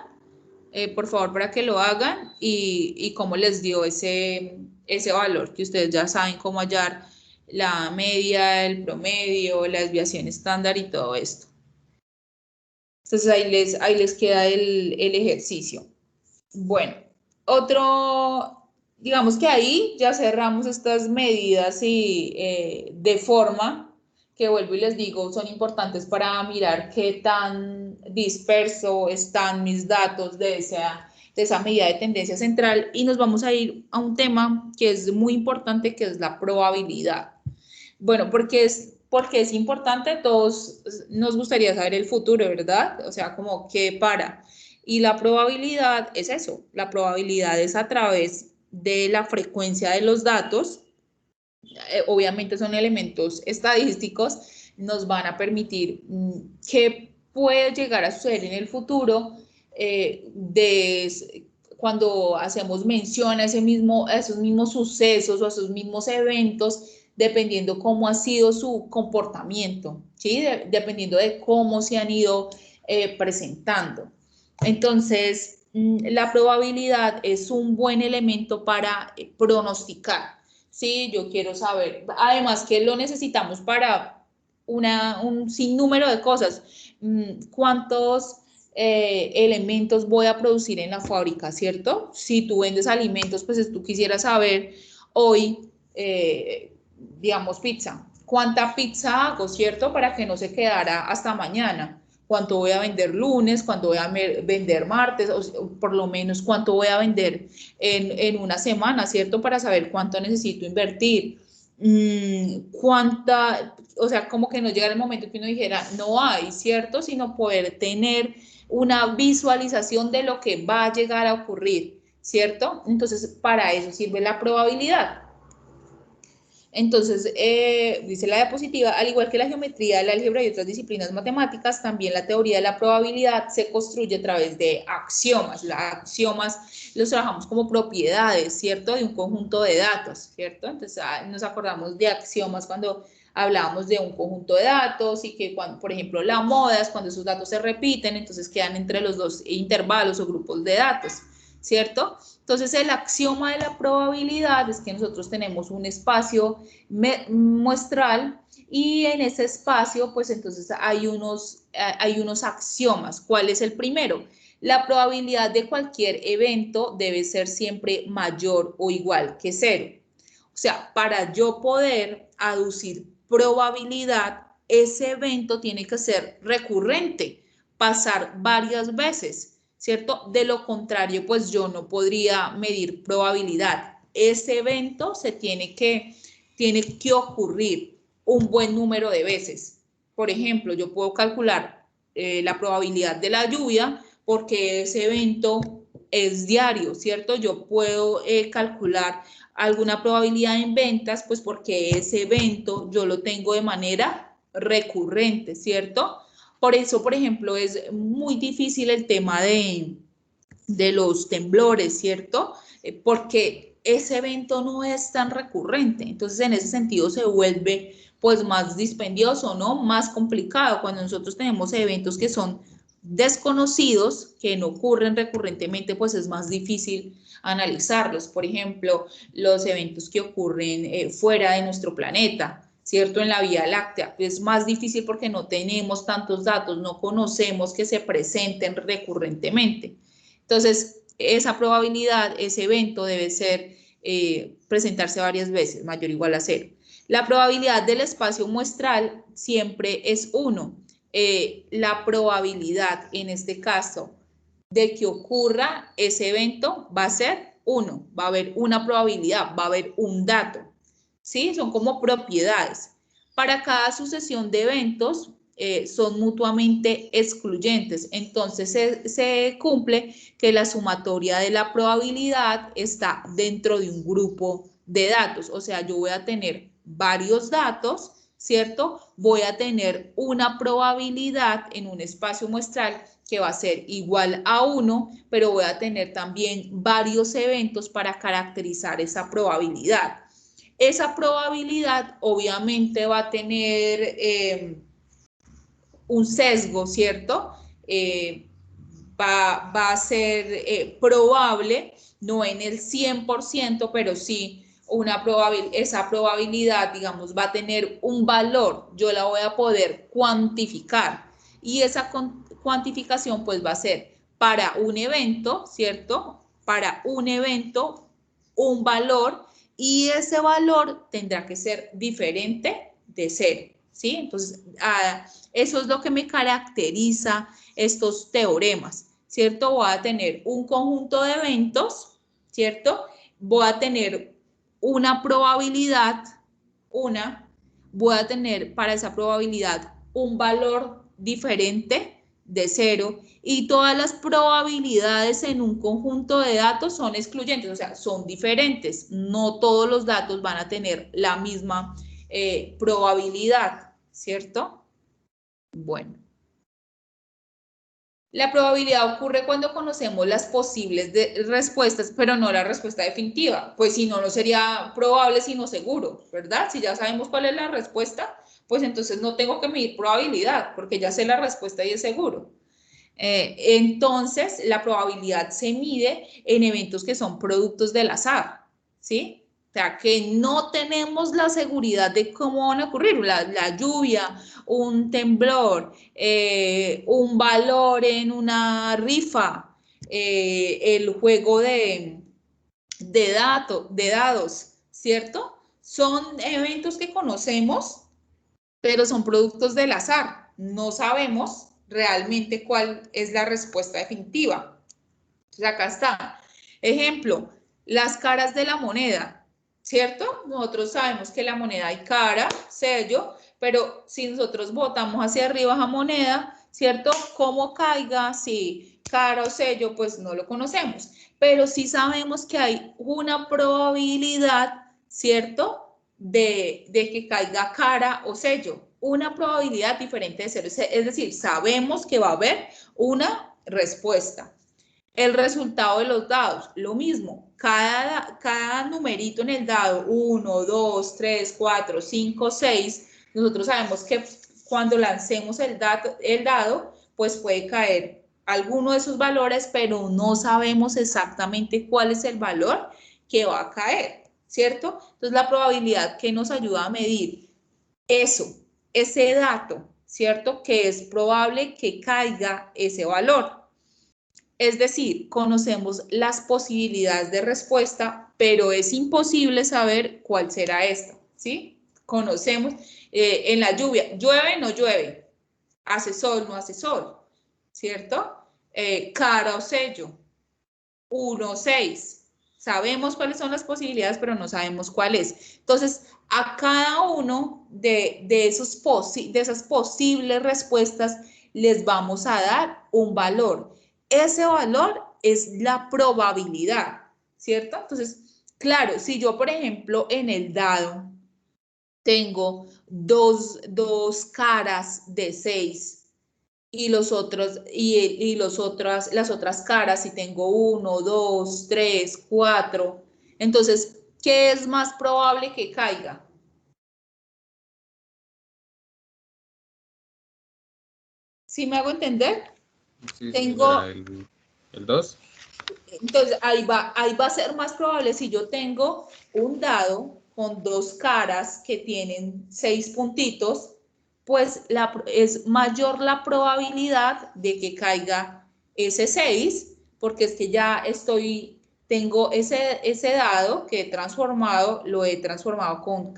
por favor, para que lo hagan y cómo les dio ese valor, que ustedes ya saben cómo hallar la media, el promedio, la desviación estándar y todo esto. Entonces ahí les queda el ejercicio. Bueno, digamos que ahí ya cerramos estas medidas de forma, que vuelvo y les digo, son importantes para mirar qué tan disperso están mis datos de esa medida de tendencia central, y nos vamos a ir a un tema que es muy importante, que es la probabilidad. Bueno, porque es importante, todos nos gustaría saber el futuro, ¿verdad? O sea, como qué para. Y la probabilidad es eso, la probabilidad es a través de la frecuencia de los datos, obviamente son elementos estadísticos, nos van a permitir qué puede llegar a suceder en el futuro cuando hacemos mención a esos mismos sucesos o a esos mismos eventos, dependiendo cómo ha sido su comportamiento, ¿sí? Dependiendo de cómo se han ido presentando. Entonces, la probabilidad es un buen elemento para pronosticar. Sí, yo quiero saber. Además que lo necesitamos para un sinnúmero de cosas. ¿Cuántos elementos voy a producir en la fábrica, cierto? Si tú vendes alimentos, pues tú quisieras saber hoy, digamos, pizza. ¿Cuánta pizza hago, cierto? Para que no se quedara hasta mañana. ¿Cuánto voy a vender lunes? ¿Cuánto voy a vender martes? O por lo menos, ¿cuánto voy a vender en una semana, cierto? Para saber cuánto necesito invertir. O sea, como que no llega el momento que uno dijera, no hay, ¿cierto? Sino poder tener una visualización de lo que va a llegar a ocurrir, ¿cierto? Entonces, para eso sirve la probabilidad. Entonces, dice la diapositiva, al igual que la geometría, el álgebra y otras disciplinas matemáticas, también la teoría de la probabilidad se construye a través de axiomas. Los axiomas los trabajamos como propiedades, ¿cierto? De un conjunto de datos, ¿cierto? Entonces, nos acordamos de axiomas cuando hablábamos de un conjunto de datos y que, cuando, por ejemplo, la moda es cuando esos datos se repiten, entonces quedan entre los dos intervalos o grupos de datos, ¿cierto? Entonces, el axioma de la probabilidad es que nosotros tenemos un espacio muestral y en ese espacio, pues entonces hay unos axiomas. ¿Cuál es el primero? La probabilidad de cualquier evento debe ser siempre mayor o igual que 0. O sea, para yo poder aducir probabilidad, ese evento tiene que ser recurrente, pasar varias veces, ¿cierto? De lo contrario, pues yo no podría medir probabilidad. Ese evento tiene que ocurrir un buen número de veces. Por ejemplo, yo puedo calcular la probabilidad de la lluvia porque ese evento es diario, ¿cierto? Yo puedo calcular alguna probabilidad en ventas, pues porque ese evento yo lo tengo de manera recurrente, ¿cierto? Por eso, por ejemplo, es muy difícil el tema de los temblores, ¿cierto? Porque ese evento no es tan recurrente. Entonces, en ese sentido se vuelve pues más dispendioso, ¿no? Más complicado cuando nosotros tenemos eventos que son desconocidos, que no ocurren recurrentemente, pues es más difícil analizarlos. Por ejemplo, los eventos que ocurren fuera de nuestro planeta, ¿cierto? En la Vía Láctea. Es más difícil porque no tenemos tantos datos, no conocemos que se presenten recurrentemente. Entonces, esa probabilidad, ese evento debe ser, presentarse varias veces, mayor o igual a 0. La probabilidad del espacio muestral siempre es 1. La probabilidad, en este caso, de que ocurra ese evento va a ser 1. Va a haber una probabilidad, va a haber un dato. ¿Sí? Son como propiedades. Para cada sucesión de eventos, son mutuamente excluyentes. Entonces se cumple que la sumatoria de la probabilidad está dentro de un grupo de datos. O sea, yo voy a tener varios datos, ¿cierto? Voy a tener una probabilidad en un espacio muestral que va a ser igual a 1, pero voy a tener también varios eventos para caracterizar esa probabilidad. Esa probabilidad obviamente va a tener un sesgo, ¿cierto? Va a ser probable, no en el 100%, pero sí esa probabilidad, digamos, va a tener un valor. Yo la voy a poder cuantificar y esa cuantificación pues va a ser para un evento, ¿cierto? Para un evento, un valor y ese valor tendrá que ser diferente de 0, ¿sí? Entonces, eso es lo que me caracteriza estos teoremas, ¿cierto? Voy a tener un conjunto de eventos, ¿cierto? Voy a tener una probabilidad, voy a tener para esa probabilidad un valor diferente de 0 y todas las probabilidades en un conjunto de datos son excluyentes, o sea, son diferentes. No todos los datos van a tener la misma probabilidad, ¿cierto? Bueno. La probabilidad ocurre cuando conocemos las posibles respuestas, pero no la respuesta definitiva. Pues si no, no sería probable, sino seguro, ¿verdad? Si ya sabemos cuál es la respuesta, pues entonces no tengo que medir probabilidad, porque ya sé la respuesta y es seguro. Entonces, la probabilidad se mide en eventos que son productos del azar, ¿sí? O sea, que no tenemos la seguridad de cómo van a ocurrir, la lluvia, un temblor, un valor en una rifa, el juego de dados, ¿cierto? Son eventos que conocemos, pero son productos del azar. No sabemos realmente cuál es la respuesta definitiva. Entonces acá está. Ejemplo, las caras de la moneda, ¿cierto? Nosotros sabemos que la moneda hay cara, sello, pero si nosotros botamos hacia arriba esa moneda, ¿cierto? Cómo caiga, si cara o sello, pues no lo conocemos. Pero sí sabemos que hay una probabilidad, ¿cierto? De que caiga cara o sello. Una probabilidad diferente de 0. Es decir, sabemos que va a haber una respuesta. El resultado de los dados, lo mismo, cada numerito en el dado, 1, 2, 3, 4, 5, 6, nosotros sabemos que cuando lancemos el dado, pues puede caer alguno de sus valores, pero no sabemos exactamente cuál es el valor que va a caer, ¿cierto? Entonces la probabilidad que nos ayuda a medir eso, ese dato, ¿cierto? Que es probable que caiga ese valor. Es decir, conocemos las posibilidades de respuesta, pero es imposible saber cuál será esta, ¿sí? Conocemos en la lluvia, llueve, no llueve, hace sol, no hace sol, ¿cierto? Cara o sello, 1, 6. Sabemos cuáles son las posibilidades, pero no sabemos cuál es. Entonces, a cada uno de esas posibles respuestas les vamos a dar un valor. Ese valor es la probabilidad, ¿cierto? Entonces, claro, si yo, por ejemplo, en el dado tengo dos caras de 6 y las otras caras, si tengo 1, 2, 3, 4, entonces, ¿qué es más probable que caiga? ¿Sí me hago entender? Sí, sí, señora, Tengo, el 2. entonces ahí va a ser más probable si yo tengo un dado con dos caras que tienen 6 puntitos, pues es mayor la probabilidad de que caiga ese 6 porque es que ya tengo ese dado que he transformado, lo he transformado con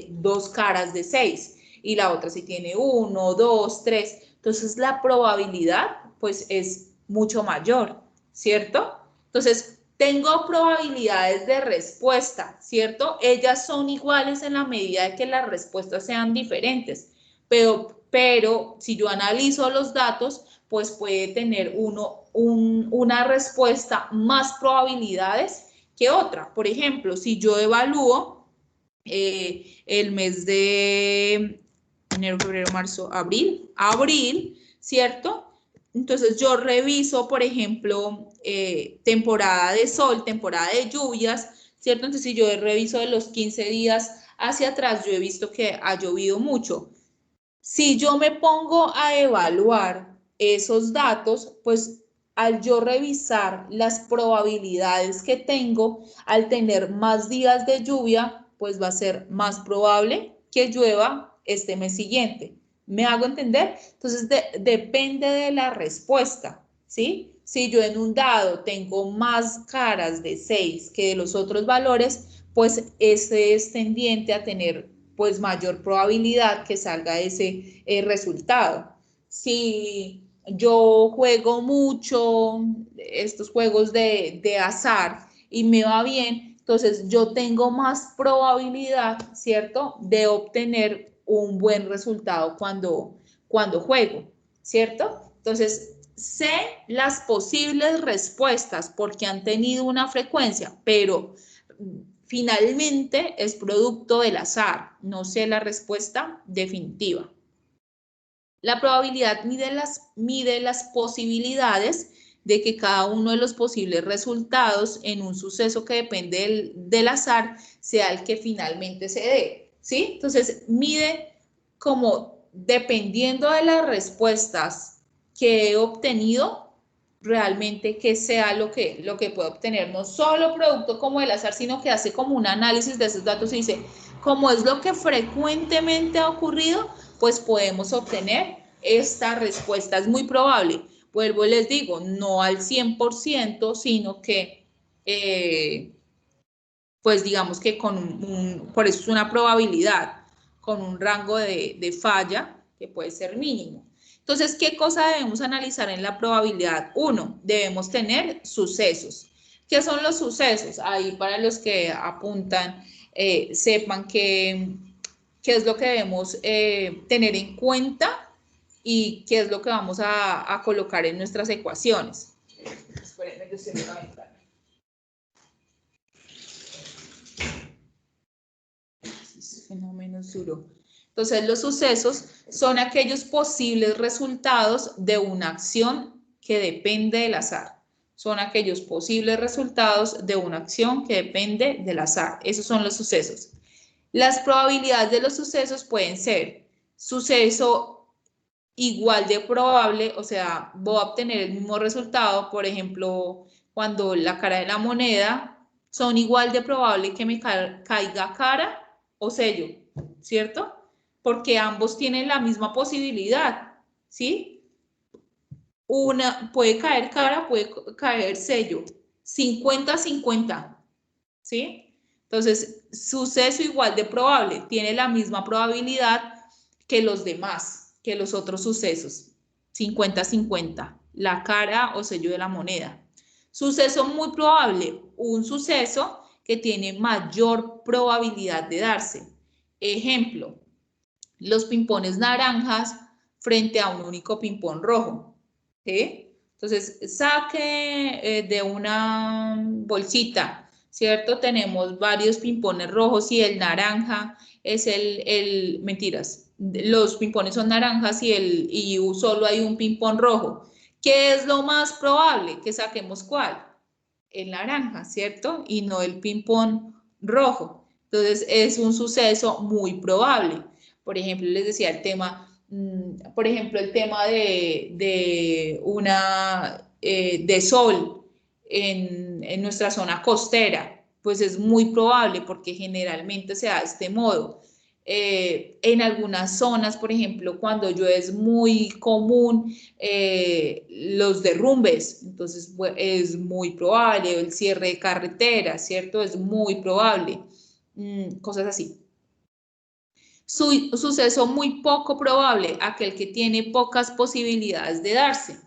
dos caras de 6 y la otra sí tiene 1, 2, 3. Entonces la probabilidad pues es mucho mayor, ¿cierto? Entonces tengo probabilidades de respuesta, ¿cierto? Ellas son iguales en la medida de que las respuestas sean diferentes, pero si yo analizo los datos, pues puede tener una respuesta más probabilidades que otra. Por ejemplo, si yo evalúo el mes de enero, febrero, marzo, abril, ¿cierto? Entonces yo reviso, por ejemplo, temporada de sol, temporada de lluvias, ¿cierto? Entonces si yo reviso de los 15 días hacia atrás, yo he visto que ha llovido mucho. Si yo me pongo a evaluar esos datos, pues al yo revisar las probabilidades que tengo, al tener más días de lluvia, pues va a ser más probable que llueva este mes siguiente. ¿Me hago entender? Entonces depende de la respuesta, ¿sí? Si yo en un dado tengo más caras de 6 que de los otros valores, pues ese es tendiente a tener pues mayor probabilidad que salga ese resultado. Si yo juego mucho estos juegos de azar y me va bien, entonces yo tengo más probabilidad, ¿cierto?, de obtener un buen resultado cuando juego, ¿cierto? Entonces, sé las posibles respuestas porque han tenido una frecuencia, pero finalmente es producto del azar, no sé la respuesta definitiva. La probabilidad mide las posibilidades de que cada uno de los posibles resultados en un suceso que depende del azar sea el que finalmente se dé, ¿sí? Entonces, mide como dependiendo de las respuestas que he obtenido, realmente que sea lo que puedo obtener, no solo producto como el azar, sino que hace como un análisis de esos datos y dice, como es lo que frecuentemente ha ocurrido, pues podemos obtener esta respuesta. Es muy probable, vuelvo y les digo, no al 100%, sino que, pues digamos que por eso es una probabilidad, con un rango de falla que puede ser mínimo. Entonces, ¿qué cosa debemos analizar en la probabilidad? 1, debemos tener sucesos. ¿Qué son los sucesos? Ahí para los que apuntan, sepan qué es lo que debemos tener en cuenta y qué es lo que vamos a colocar en nuestras ecuaciones. Espérenme que estoy en la ventana. Fenómenos duro. Entonces, los sucesos son aquellos posibles resultados de una acción que depende del azar. Son aquellos posibles resultados de una acción que depende del azar. Esos son los sucesos. Las probabilidades de los sucesos pueden ser suceso igual de probable, o sea, voy a obtener el mismo resultado, por ejemplo, cuando la cara de la moneda son igual de probable que me caiga cara o sello, ¿cierto? Porque ambos tienen la misma posibilidad, ¿sí? Una puede caer cara, puede caer sello, 50-50, ¿sí? Entonces, suceso igual de probable, tiene la misma probabilidad que los demás, que los otros sucesos, 50-50, la cara o sello de la moneda. Suceso muy probable, un suceso que tiene mayor probabilidad de darse. Ejemplo, los pimpones naranjas frente a un único pimpón rojo, ¿sí? Entonces, saque de una bolsita, ¿cierto? Tenemos varios pimpones rojos y el naranja es mentiras, los pimpones son naranjas y solo hay un pimpón rojo. ¿Qué es lo más probable? Que saquemos ¿cuál? El naranja, ¿cierto? Y no el pimpón rojo. Entonces, es un suceso muy probable. Por ejemplo, les decía el tema, por ejemplo, el tema de sol en nuestra zona costera, pues es muy probable porque generalmente se da de este modo. En algunas zonas, por ejemplo, cuando llueve es muy común los derrumbes, entonces es muy probable, el cierre de carreteras, ¿cierto? Es muy probable, cosas así. Suceso muy poco probable, aquel que tiene pocas posibilidades de darse.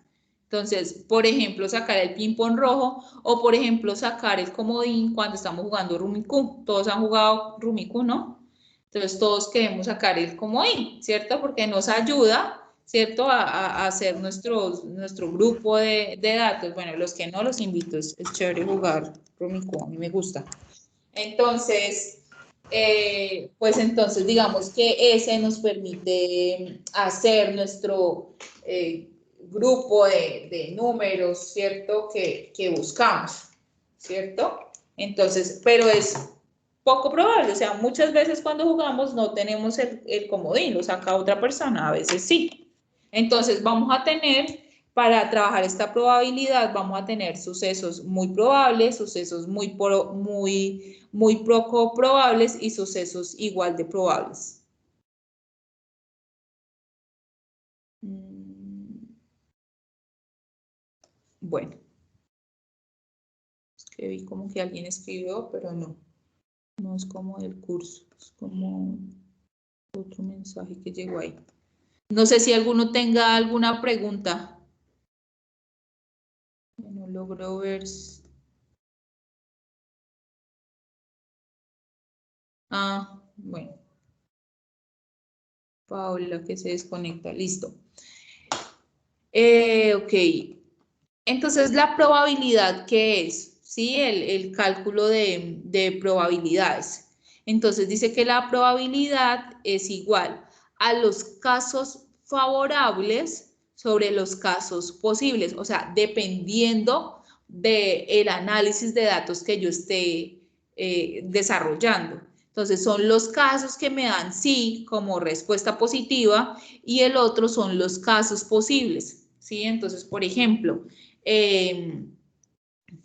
Entonces, por ejemplo, sacar el ping-pong rojo o, por ejemplo, sacar el comodín cuando estamos jugando Rummikub. Todos han jugado Rummikub, ¿no? Entonces, todos queremos sacar el comodín, ¿cierto? Porque nos ayuda, ¿cierto? A hacer nuestro grupo de datos. Bueno, los que no, los invito. Es chévere jugar Rummikub, a mí me gusta. Entonces, pues entonces digamos que ese nos permite hacer nuestro grupo de números, ¿cierto? Que buscamos, ¿cierto? Entonces, pero es poco probable, o sea, muchas veces cuando jugamos no tenemos el comodín, lo saca otra persona, a veces sí. Entonces vamos a tener, para trabajar esta probabilidad, vamos a tener sucesos muy probables, sucesos muy poco probables y sucesos igual de probables. Bueno, es que vi como que alguien escribió, pero no. No es como del curso, es como otro mensaje que llegó ahí. No sé si alguno tenga alguna pregunta. No logro ver. Ah, bueno. Paula que se desconecta, listo. Ok. Entonces, la probabilidad, ¿qué es? ¿Sí? El cálculo de probabilidades. Entonces, dice que la probabilidad es igual a los casos favorables sobre los casos posibles. O sea, dependiendo del análisis de datos que yo esté desarrollando. Entonces, son los casos que me dan sí como respuesta positiva y el otro son los casos posibles. ¿Sí? Entonces, por ejemplo,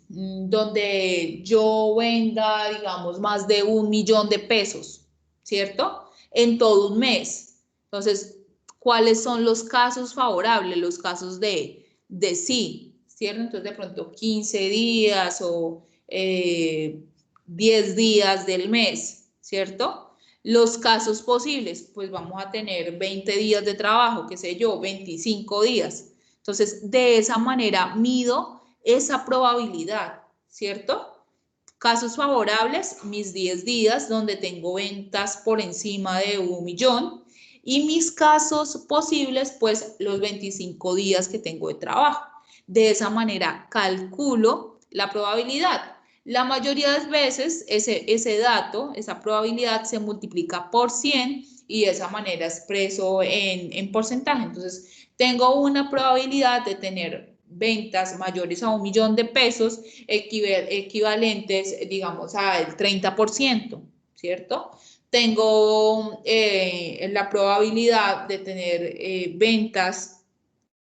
donde yo venda, digamos, más de 1 millón de pesos, ¿cierto? En todo un mes. Entonces, ¿cuáles son los casos favorables? Los casos de sí, ¿cierto? Entonces, de pronto 15 días o 10 días del mes, ¿cierto? Los casos posibles, pues vamos a tener 20 días de trabajo, qué sé yo, 25 días. Entonces, de esa manera mido esa probabilidad, ¿cierto? Casos favorables, mis 10 días donde tengo ventas por encima de 1 millón y mis casos posibles, pues los 25 días que tengo de trabajo. De esa manera calculo la probabilidad. La mayoría de las veces ese dato, esa probabilidad se multiplica por 100 y de esa manera expreso en porcentaje. Entonces, tengo una probabilidad de tener ventas mayores a 1 millón de pesos equivalentes, digamos, al 30%, ¿cierto? Tengo la probabilidad de tener ventas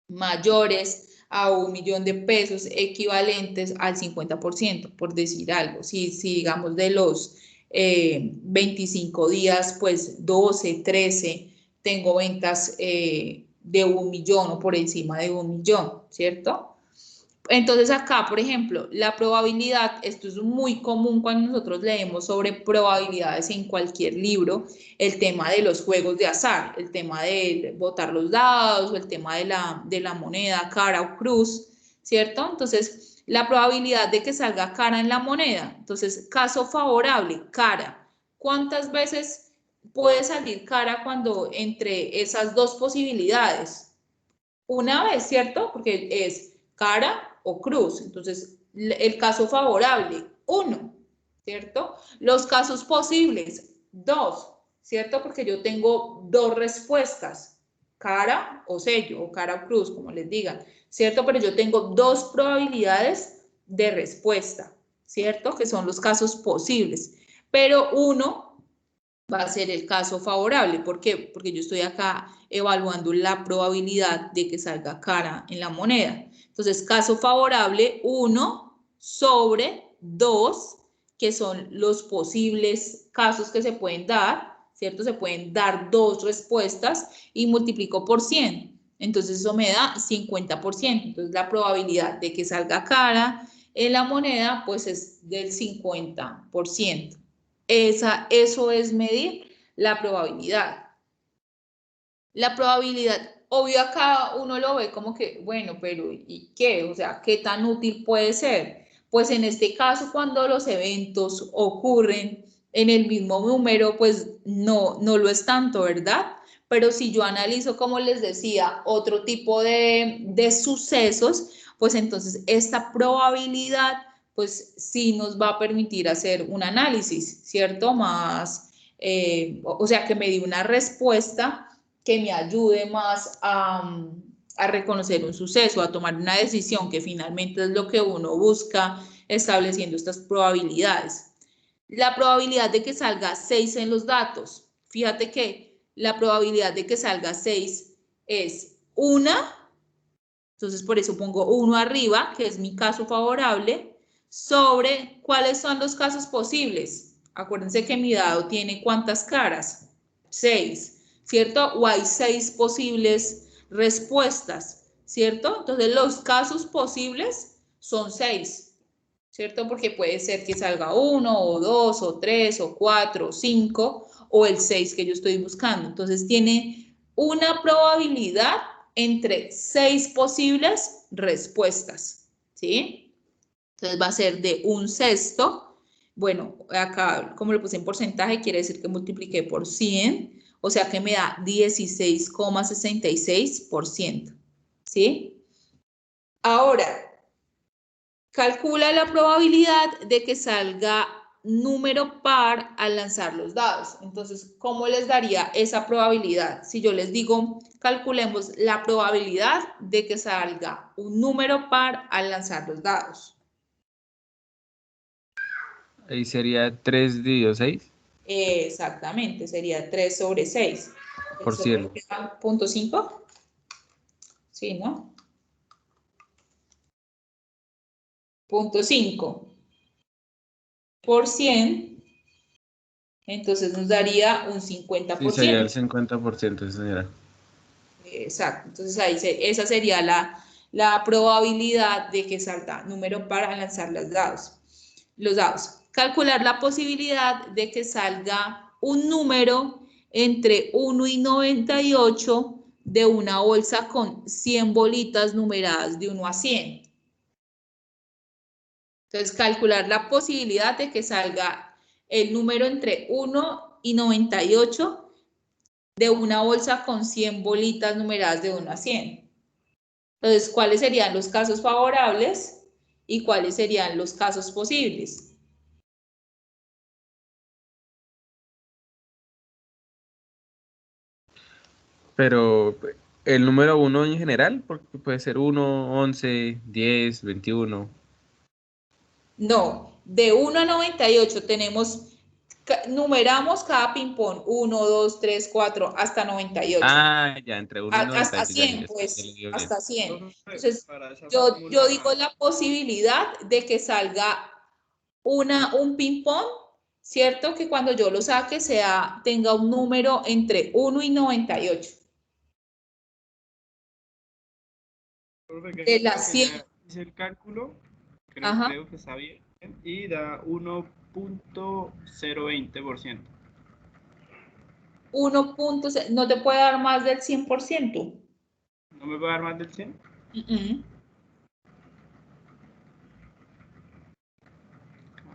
mayores a 1 millón de pesos equivalentes al 50%, por decir algo. Si digamos de los 25 días, pues 12, 13, tengo ventas de 1 millón o por encima de 1 millón, ¿cierto? Entonces acá, por ejemplo, la probabilidad, esto es muy común cuando nosotros leemos sobre probabilidades en cualquier libro, el tema de los juegos de azar, el tema de botar los dados o el tema de la moneda, cara o cruz, ¿cierto? Entonces, la probabilidad de que salga cara en la moneda, entonces, caso favorable, cara. ¿Cuántas veces puede salir cara cuando entre esas dos posibilidades? Una vez, ¿cierto? Porque es cara o cruz. Entonces, el caso favorable, 1, ¿cierto? Los casos posibles, 2, ¿cierto? Porque yo tengo 2 respuestas, cara o sello, o cara o cruz, como les digan, ¿cierto? Pero yo tengo 2 probabilidades de respuesta, ¿cierto? Que son los casos posibles. Pero 1 va a ser el caso favorable. ¿Por qué? Porque yo estoy acá evaluando la probabilidad de que salga cara en la moneda. Entonces, caso favorable, 1 sobre 2, que son los posibles casos que se pueden dar, ¿cierto? Se pueden dar 2 respuestas y multiplico por 100. Entonces eso me da 50%. Entonces la probabilidad de que salga cara en la moneda pues es del 50%. Eso es medir la probabilidad. La probabilidad, obvio acá uno lo ve como que, bueno, pero ¿y qué? O sea, ¿qué tan útil puede ser? Pues en este caso, cuando los eventos ocurren en el mismo número, pues no lo es tanto, ¿verdad? Pero si yo analizo, como les decía, otro tipo de sucesos, pues entonces esta probabilidad, pues sí nos va a permitir hacer un análisis, ¿cierto? Más, o sea, que me dé una respuesta que me ayude más a reconocer un suceso, a tomar una decisión, que finalmente es lo que uno busca estableciendo estas probabilidades. La probabilidad de que salga 6 en los datos. Fíjate que la probabilidad de que salga 6 es 1, entonces por eso pongo 1 arriba, que es mi caso favorable, sobre cuáles son los casos posibles. Acuérdense que mi dado tiene ¿cuántas caras? 6. ¿Cierto? O hay 6 posibles respuestas, ¿cierto? Entonces los casos posibles son 6, ¿cierto? Porque puede ser que salga 1 o 2 o 3 o 4 o 5 o el 6 que yo estoy buscando. Entonces tiene una probabilidad entre 6 posibles respuestas, ¿sí? Entonces va a ser de 1/6. Bueno, acá como lo puse en porcentaje, quiere decir que multipliqué por 100, o sea que me da 16,66%, ¿sí? Ahora, calcula la probabilidad de que salga número par al lanzar los dados. Entonces, ¿cómo les daría esa probabilidad? Si yo les digo, calculemos la probabilidad de que salga un número par al lanzar los dados. Ahí sería 3 dividido 6 Exactamente, sería 3 sobre 6. por ¿Eso me 100. queda 0,5? Sí, ¿no? 0,5 por 100, entonces nos daría un Sí, sería 50%. el 50%, señora. Exacto, entonces ahí esa sería la probabilidad de que salga número para lanzar los dados. Calcular la posibilidad de que salga un número entre 1 y 98 de una bolsa con 100 bolitas numeradas de 1 a 100. Entonces, calcular la posibilidad de que salga el número entre 1 y 98 de una bolsa con 100 bolitas numeradas de 1 a 100. Entonces, ¿cuáles serían los casos favorables y cuáles serían los casos posibles? Pero el número uno en general, porque puede ser 1, 11, 10, 21. No, de 1 a 98 tenemos, numeramos cada ping-pong, 1, 2, 3, 4, hasta 98. Ah, ya, entre 1 y Hasta 98, ya, 100, ya lo pues, digo bien. hasta 100. Profe, Entonces, para esa yo digo fórmula, la posibilidad de que salga un ping-pong, ¿cierto? Que cuando yo lo saque tenga un número entre 1 y 98. profe, que De creo las que 100. ya hice el cálculo, Ajá. creo que está bien, y da 1,020%. 1 punto, no te puede dar más del 100%. ¿No me va a dar más del 100?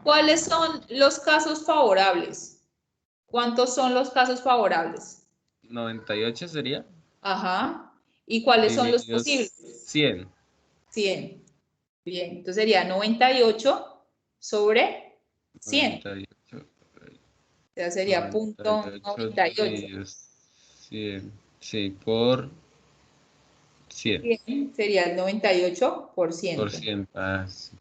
¿Cuáles son los casos favorables? ¿Cuántos son los casos favorables? 98 sería Ajá. ¿Y cuáles son los dividido posibles? 100. 100. Bien, entonces sería 98 sobre 100. 98, O sea, sería punto 98 98. dividido 100. Sí, por 100. 100 sería el 98%. Ah, sí.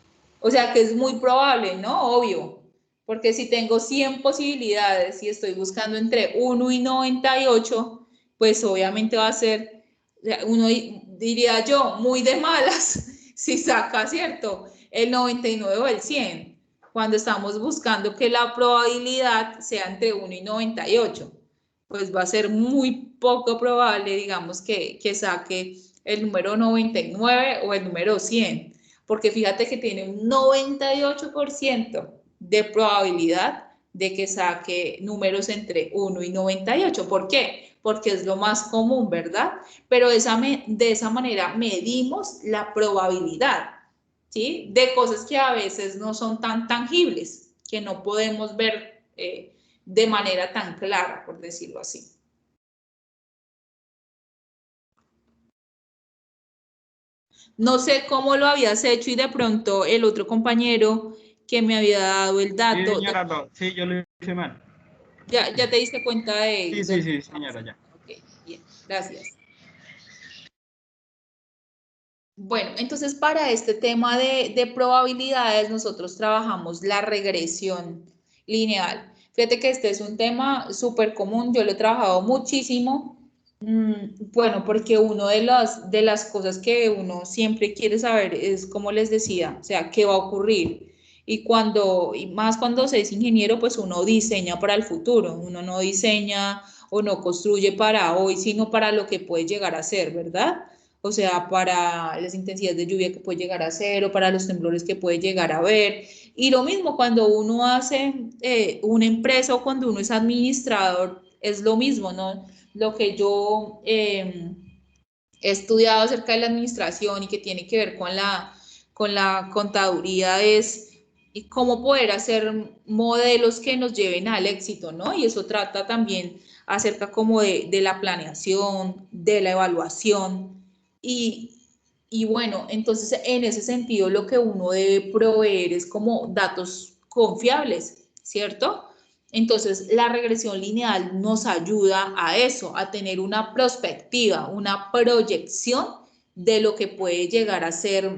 O sea que es muy probable, ¿no? Obvio. Porque si tengo 100 posibilidades y estoy buscando entre 1 y 98, pues obviamente va a ser, uno diría yo, muy de malas si saca, ¿cierto? El 99 o el 100, cuando estamos buscando que la probabilidad sea entre 1 y 98. pues va a ser muy poco probable, digamos, que saque el número 99 o el número 100, porque fíjate que tiene un 98% de probabilidad de que saque números entre 1 y 98. ¿Por qué? Porque es lo más común, ¿verdad? Pero de esa manera medimos la probabilidad, ¿sí? De cosas que a veces no son tan tangibles, que no podemos ver de manera tan clara, por decirlo así. No sé cómo lo habías hecho y de pronto el otro compañero que me había dado el Sí, dato, señora, no, sí, yo lo hice mal. ya te diste cuenta Sí, de sí, lo que sí, estamos señora, haciendo. ya. Ok, bien, gracias. Bueno, entonces para este tema de probabilidades nosotros trabajamos la regresión lineal. Fíjate que este es un tema súper común, yo lo he trabajado muchísimo. Bueno, porque una de las cosas que uno siempre quiere saber es, como les decía, o sea, qué va a ocurrir. Y más cuando se es ingeniero, pues uno diseña para el futuro, uno no diseña o no construye para hoy, sino para lo que puede llegar a ser, ¿verdad? O sea, para las intensidades de lluvia que puede llegar a ser o para los temblores que puede llegar a haber. Y lo mismo cuando uno hace una empresa o cuando uno es administrador, es lo mismo, ¿no? Lo que yo he estudiado acerca de la administración y que tiene que ver con la contaduría es cómo poder hacer modelos que nos lleven al éxito, ¿no? Y eso trata también acerca como de la planeación, de la evaluación y, y bueno, entonces en ese sentido lo que uno debe proveer es como datos confiables, ¿cierto? Entonces, la regresión lineal nos ayuda a eso, a tener una perspectiva, una proyección de lo que puede llegar a ser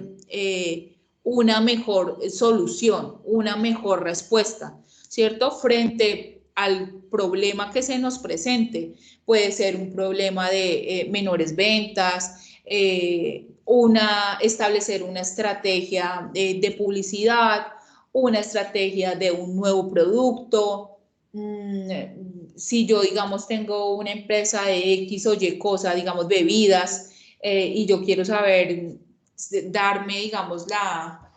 una mejor solución, una mejor respuesta, ¿cierto? Frente al problema que se nos presente. Puede ser un problema de menores ventas, establecer una estrategia de publicidad, una estrategia de un nuevo producto. Si yo, digamos, tengo una empresa de X o Y cosa, digamos, bebidas, y yo quiero saber, darme, digamos, la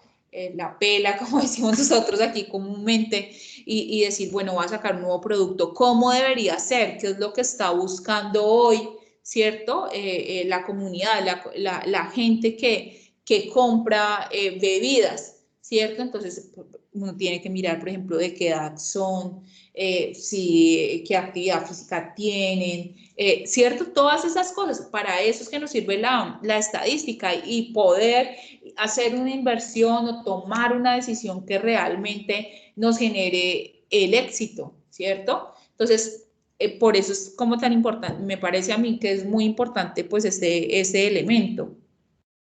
pela, como decimos nosotros aquí comúnmente, y decir, bueno, voy a sacar un nuevo producto, ¿cómo debería ser? ¿Qué es lo que está buscando hoy? ¿Cierto? La comunidad, la gente que compra bebidas, ¿cierto? Entonces, uno tiene que mirar, por ejemplo, de qué edad son, qué actividad física tienen, ¿cierto? Todas esas cosas. Para eso es que nos sirve la estadística y poder hacer una inversión o tomar una decisión que realmente nos genere el éxito, ¿cierto? Entonces, por eso es como tan importante, me parece a mí que es muy importante pues ese elemento.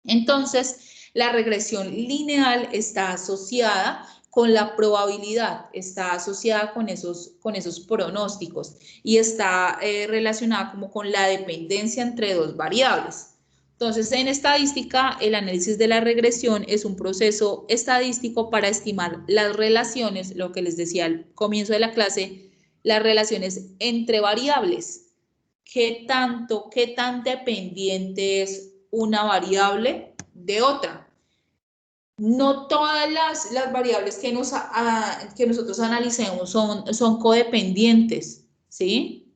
Entonces, la regresión lineal está asociada con la probabilidad, está asociada con esos pronósticos y está relacionada como con la dependencia entre dos variables. Entonces, en estadística, el análisis de la regresión es un proceso estadístico para estimar las relaciones, lo que les decía al comienzo de la clase, las relaciones entre variables. ¿Qué tan dependiente es una variable de otra? No todas las variables que nosotros analicemos son codependientes, ¿sí?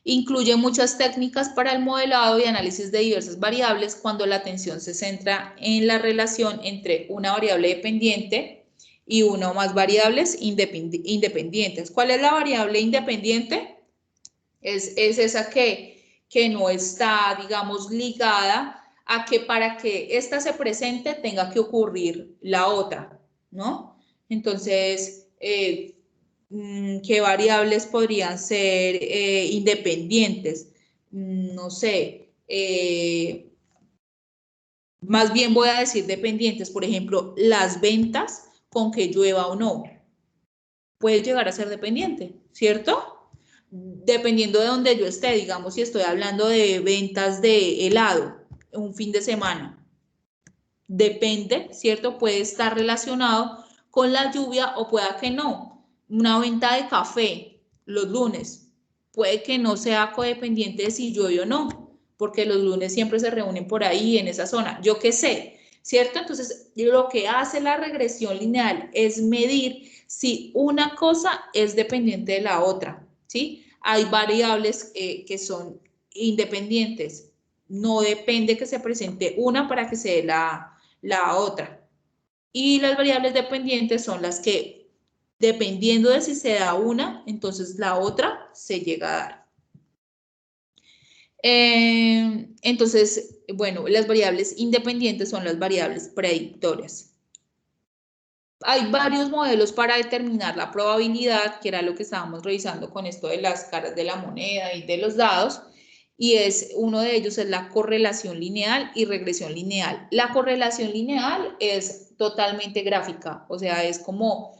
Incluye muchas técnicas para el modelado y análisis de diversas variables cuando la atención se centra en la relación entre una variable dependiente y una o más variables independientes. ¿Cuál es la variable independiente? Es esa que no está, digamos, ligada a que para que esta se presente tenga que ocurrir la otra, ¿no? Entonces, ¿qué variables podrían ser independientes? No sé, más bien voy a decir dependientes, por ejemplo, las ventas con que llueva o no, puede llegar a ser dependiente, ¿cierto? Dependiendo de donde yo esté, digamos, si estoy hablando de ventas de helado un fin de semana, depende, ¿cierto? Puede estar relacionado con la lluvia o pueda que no. Una venta de café los lunes puede que no sea codependiente de si llueve o no, porque los lunes siempre se reúnen por ahí en esa zona, yo qué sé, ¿cierto? Entonces, lo que hace la regresión lineal es medir si una cosa es dependiente de la otra, ¿sí? Hay variables que son independientes, no depende que se presente una para que se dé la otra. Y las variables dependientes son las que, dependiendo de si se da una, entonces la otra se llega a dar. Entonces, bueno, las variables independientes son las variables predictorias. Hay varios modelos para determinar la probabilidad, que era lo que estábamos revisando con esto de las caras de la moneda y de los dados, y uno de ellos es la correlación lineal y regresión lineal. La correlación lineal es totalmente gráfica, o sea, es como,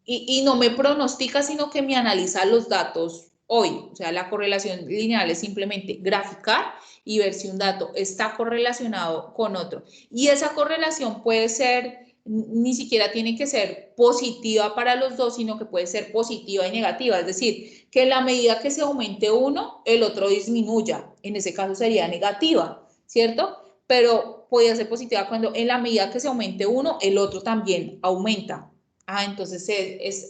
y no me pronostica, sino que me analiza los datos hoy. O sea, la correlación lineal es simplemente graficar y ver si un dato está correlacionado con otro. Y esa correlación puede ser, ni siquiera tiene que ser positiva para los dos, sino que puede ser positiva y negativa. Es decir, que en la medida que se aumente uno, el otro disminuya. En ese caso sería negativa, ¿cierto? Pero podría ser positiva cuando en la medida que se aumente uno, el otro también aumenta. Entonces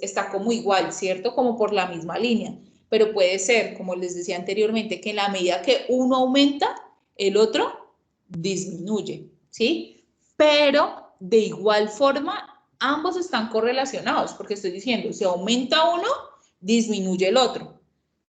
está como igual, ¿cierto? Como por la misma línea. Pero puede ser, como les decía anteriormente, que en la medida que uno aumenta, el otro disminuye, ¿sí? Pero de igual forma, ambos están correlacionados, porque estoy diciendo, si aumenta uno, disminuye el otro.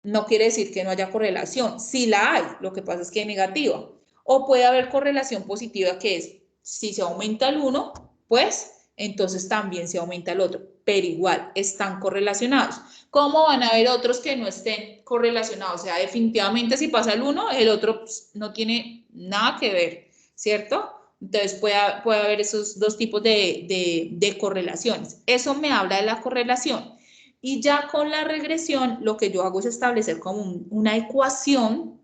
No quiere decir que no haya correlación, sí la hay, lo que pasa es que es negativa. O puede haber correlación positiva, que es, si se aumenta el uno, pues entonces también se aumenta el otro, pero igual están correlacionados. ¿Cómo van a haber otros que no estén correlacionados? O sea, definitivamente si pasa el uno, el otro pues, no tiene nada que ver, ¿cierto? Entonces puede haber esos dos tipos de correlaciones. Eso me habla de la correlación. Y ya con la regresión, lo que yo hago es establecer como una ecuación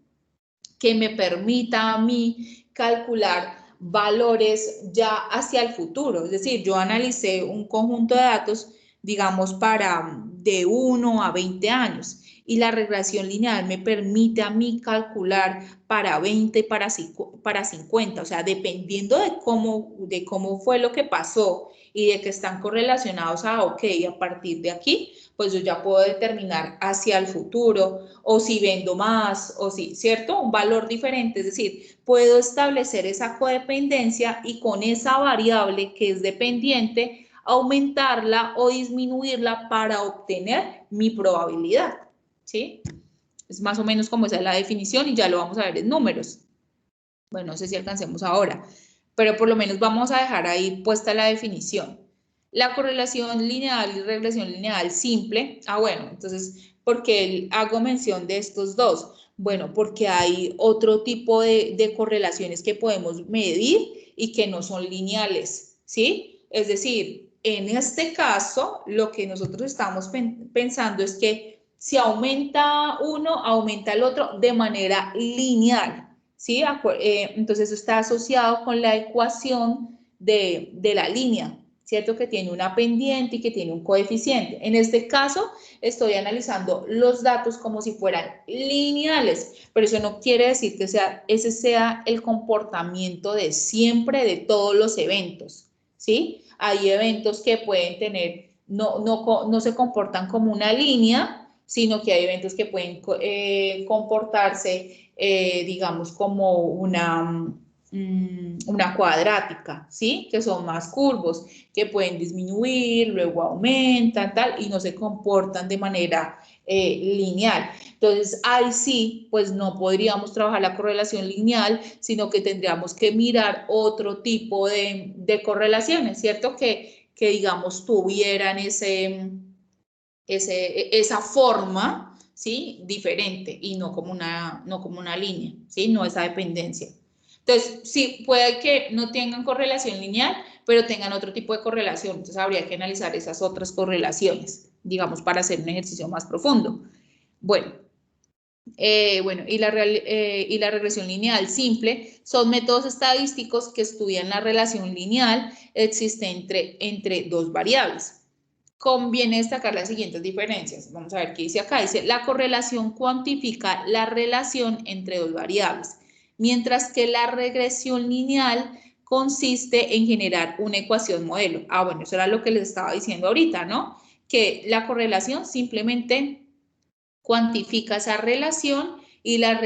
que me permita a mí calcular valores ya hacia el futuro. Es decir, yo analicé un conjunto de datos, digamos, para de 1 a 20 años. Y la regresión lineal me permite a mí calcular para 20 y para 50. O sea, dependiendo de cómo fue lo que pasó y de que están correlacionados ok, a partir de aquí, pues yo ya puedo determinar hacia el futuro, o si vendo más, o si, ¿cierto? Un valor diferente, es decir, puedo establecer esa codependencia y con esa variable que es dependiente, aumentarla o disminuirla para obtener mi probabilidad, ¿sí? Es más o menos como esa es la definición y ya lo vamos a ver en números. Bueno, no sé si alcancemos ahora, pero por lo menos vamos a dejar ahí puesta la definición. La correlación lineal y regresión lineal simple. Bueno, entonces, ¿por qué hago mención de estos dos? Bueno, porque hay otro tipo de correlaciones que podemos medir y que no son lineales, ¿sí? Es decir, en este caso, lo que nosotros estamos pensando es que si aumenta uno, aumenta el otro de manera lineal, ¿sí? Entonces, eso está asociado con la ecuación de la línea, ¿cierto? Que tiene una pendiente y que tiene un coeficiente. En este caso, estoy analizando los datos como si fueran lineales, pero eso no quiere decir que ese sea el comportamiento de siempre de todos los eventos, ¿sí? Hay eventos que pueden tener, no se comportan como una línea, sino que hay eventos que pueden comportarse, digamos, como una cuadrática, ¿sí? Que son más curvos, que pueden disminuir, luego aumentan, tal, y no se comportan de manera lineal. Entonces, ahí sí, pues no podríamos trabajar la correlación lineal, sino que tendríamos que mirar otro tipo de correlaciones, ¿cierto? Que digamos, tuvieran esa forma, ¿sí? Diferente y no como una línea, ¿sí? No esa dependencia. Entonces, sí, puede que no tengan correlación lineal, pero tengan otro tipo de correlación. Entonces, habría que analizar esas otras correlaciones, digamos, para hacer un ejercicio más profundo. Bueno, y la regresión lineal simple son métodos estadísticos que estudian la relación lineal existente entre dos variables. conviene destacar las siguientes diferencias. Vamos a ver qué dice acá. Dice, la correlación cuantifica la relación entre dos variables, mientras que la regresión lineal consiste en generar una ecuación modelo. Ah, bueno, eso era lo que les estaba diciendo ahorita, ¿no? Que la correlación simplemente cuantifica esa relación y la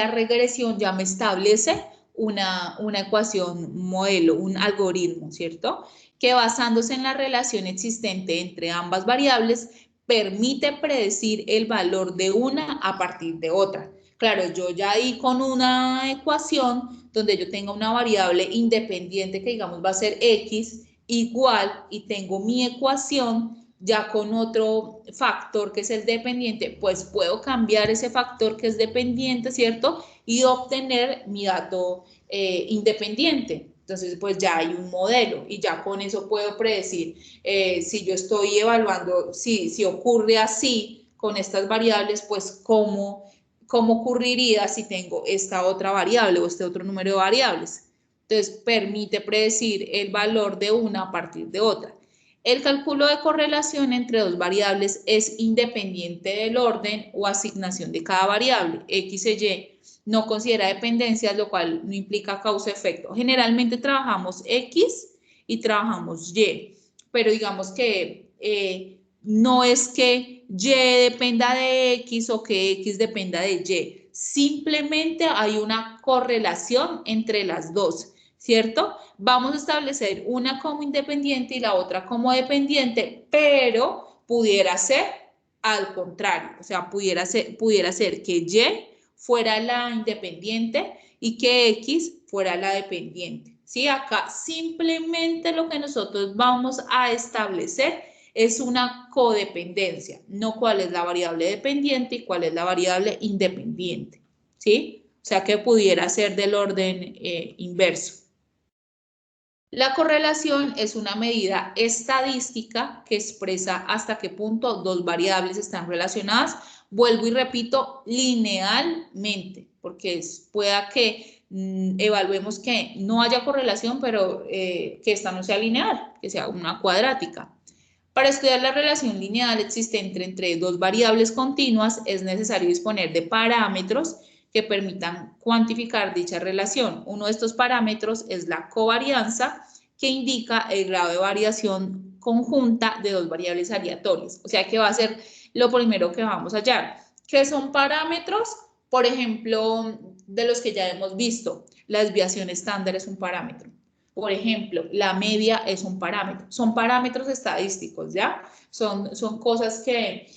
regresión ya me establece una ecuación modelo, un algoritmo, ¿cierto? Que basándose en la relación existente entre ambas variables, permite predecir el valor de una a partir de otra. Claro, yo ya ahí con una ecuación donde yo tenga una variable independiente que digamos va a ser x igual y tengo mi ecuación ya con otro factor que es el dependiente, pues puedo cambiar ese factor que es dependiente, ¿cierto? Y obtener mi dato independiente. Entonces, pues ya hay un modelo y ya con eso puedo predecir si yo estoy evaluando, si ocurre así con estas variables, pues cómo ocurriría si tengo esta otra variable o este otro número de variables. Entonces, permite predecir el valor de una a partir de otra. El cálculo de correlación entre dos variables es independiente del orden o asignación de cada variable. X e Y no considera dependencias, lo cual no implica causa-efecto. Generalmente trabajamos X y trabajamos Y, pero digamos que no es que Y dependa de X o que X dependa de Y. Simplemente hay una correlación entre las dos, ¿cierto? Vamos a establecer una como independiente y la otra como dependiente, pero pudiera ser al contrario, o sea, pudiera ser que Y fuera la independiente y que X fuera la dependiente. ¿Sí? Acá simplemente lo que nosotros vamos a establecer es una codependencia, no cuál es la variable dependiente y cuál es la variable independiente. ¿Sí? O sea que pudiera ser del orden inverso. La correlación es una medida estadística que expresa hasta qué punto dos variables están relacionadas. Vuelvo y repito, linealmente, porque pueda que evaluemos que no haya correlación, pero que esta no sea lineal, que sea una cuadrática. Para estudiar la relación lineal existente entre dos variables continuas, es necesario disponer de parámetros que permitan cuantificar dicha relación. Uno de estos parámetros es la covarianza, que indica el grado de variación conjunta de dos variables aleatorias. O sea que va a ser lo primero que vamos a hallar. ¿Qué son parámetros? Por ejemplo, de los que ya hemos visto, la desviación estándar es un parámetro. Por ejemplo, la media es un parámetro. Son parámetros estadísticos, ¿ya? Son cosas que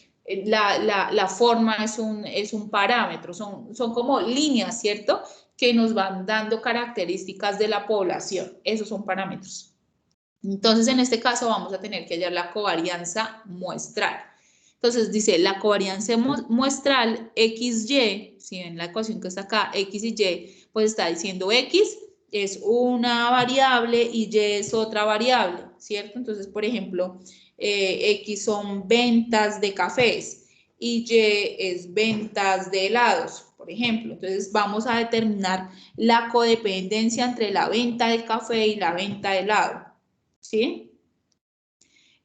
la forma es un parámetro, son como líneas, ¿cierto? Que nos van dando características de la población. Esos son parámetros. Entonces, en este caso vamos a tener que hallar la covarianza muestral. Entonces, dice la covarianza muestral XY, si ven la ecuación que está acá, X y Y, pues está diciendo X es una variable y Y es otra variable, ¿cierto? Entonces, por ejemplo, X son ventas de cafés y Y es ventas de helados, por ejemplo. Entonces, vamos a determinar la codependencia entre la venta de café y la venta de helado, ¿sí?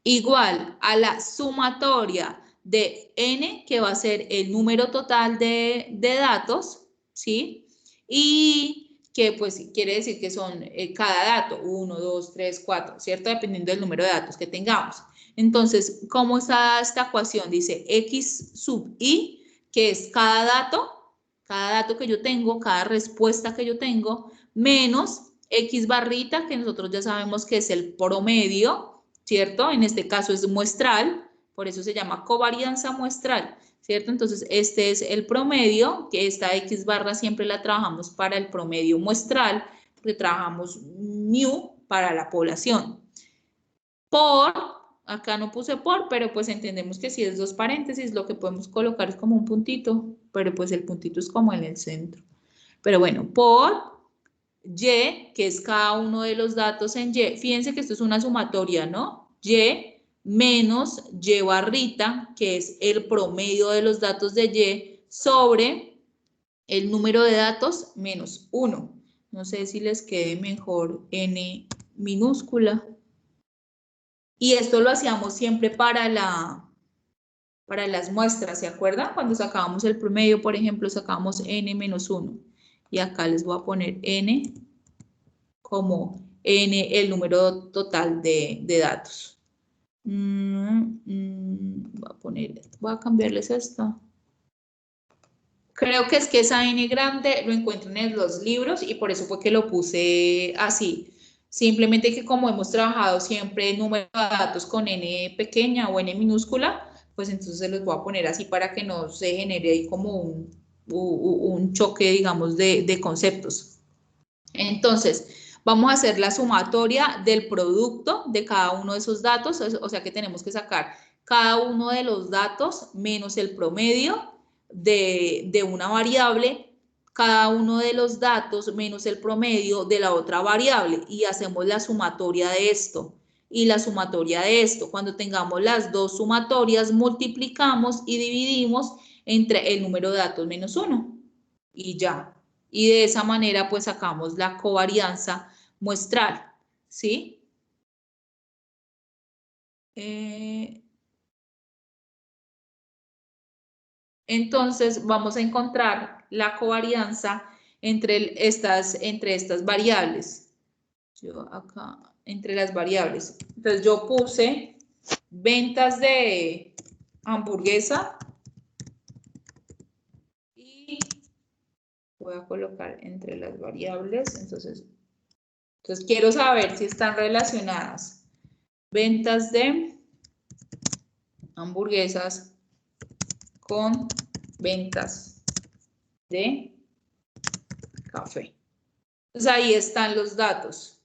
Igual a la sumatoria de n, que va a ser el número total de datos, ¿sí? Y que pues quiere decir que son cada dato, 1, 2, 3, 4, ¿cierto? Dependiendo del número de datos que tengamos. Entonces, ¿cómo está esta ecuación? Dice x sub i, que es cada dato que yo tengo, cada respuesta que yo tengo, menos x barrita, que nosotros ya sabemos que es el promedio, ¿cierto? En este caso es muestral, por eso se llama covarianza muestral, ¿cierto? Entonces, este es el promedio, que esta X barra siempre la trabajamos para el promedio muestral, porque trabajamos mu para la población. Por, acá no puse por, pero pues entendemos que si es dos paréntesis, lo que podemos colocar es como un puntito, pero pues el puntito es como en el centro. Pero bueno, por Y, que es cada uno de los datos en Y. Fíjense que esto es una sumatoria, ¿no? Y menos Y barrita, que es el promedio de los datos de Y, sobre el número de datos menos 1. No sé si les quede mejor N minúscula. Y esto lo hacíamos siempre para las muestras, ¿se acuerdan? Cuando sacábamos el promedio, por ejemplo, sacábamos n-1. Y acá les voy a poner n como n, el número total de datos. Voy a cambiarles esto. Creo que es que esa n grande lo encuentran en los libros y por eso fue que lo puse así. Simplemente que como hemos trabajado siempre el número de datos con n pequeña o n minúscula, pues entonces los voy a poner así para que no se genere ahí como un choque, digamos, de conceptos. Entonces, vamos a hacer la sumatoria del producto de cada uno de esos datos, o sea que tenemos que sacar cada uno de los datos menos el promedio de una variable, cada uno de los datos menos el promedio de la otra variable y hacemos la sumatoria de esto y la sumatoria de esto. Cuando tengamos las dos sumatorias, multiplicamos y dividimos entre el número de datos menos 1 y ya. Y de esa manera pues sacamos la covarianza muestral, ¿sí? Entonces vamos a encontrar la covarianza entre estas variables. Yo acá, entre las variables. Entonces yo puse ventas de hamburguesa y voy a colocar entre las variables. Entonces quiero saber si están relacionadas. Ventas de hamburguesas con ventas de café. Entonces ahí están los datos.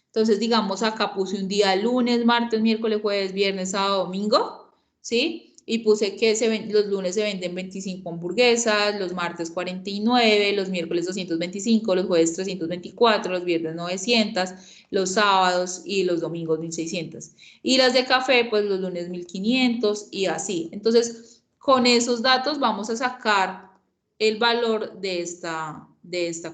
Entonces digamos acá puse un día lunes, martes, miércoles, jueves, viernes, sábado, domingo, ¿sí? Y puse que los lunes se venden 25 hamburguesas, los martes 49, los miércoles 225, los jueves 324, los viernes 900, los sábados y los domingos 1600. Y las de café, pues los lunes 1500 y así. Entonces, con esos datos vamos a sacar el valor de esta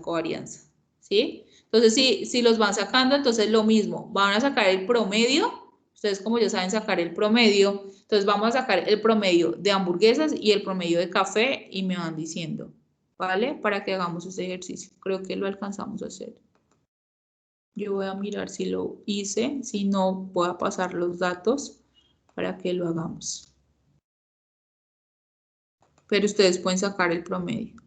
covarianza, ¿sí? Entonces, si los van sacando, entonces lo mismo, van a sacar el promedio, ustedes como ya saben sacar el promedio, entonces vamos a sacar el promedio de hamburguesas y el promedio de café y me van diciendo, ¿vale? Para que hagamos este ejercicio, creo que lo alcanzamos a hacer. Yo voy a mirar si lo hice, si no, voy a pasar los datos para que lo hagamos. Pero ustedes pueden sacar el promedio.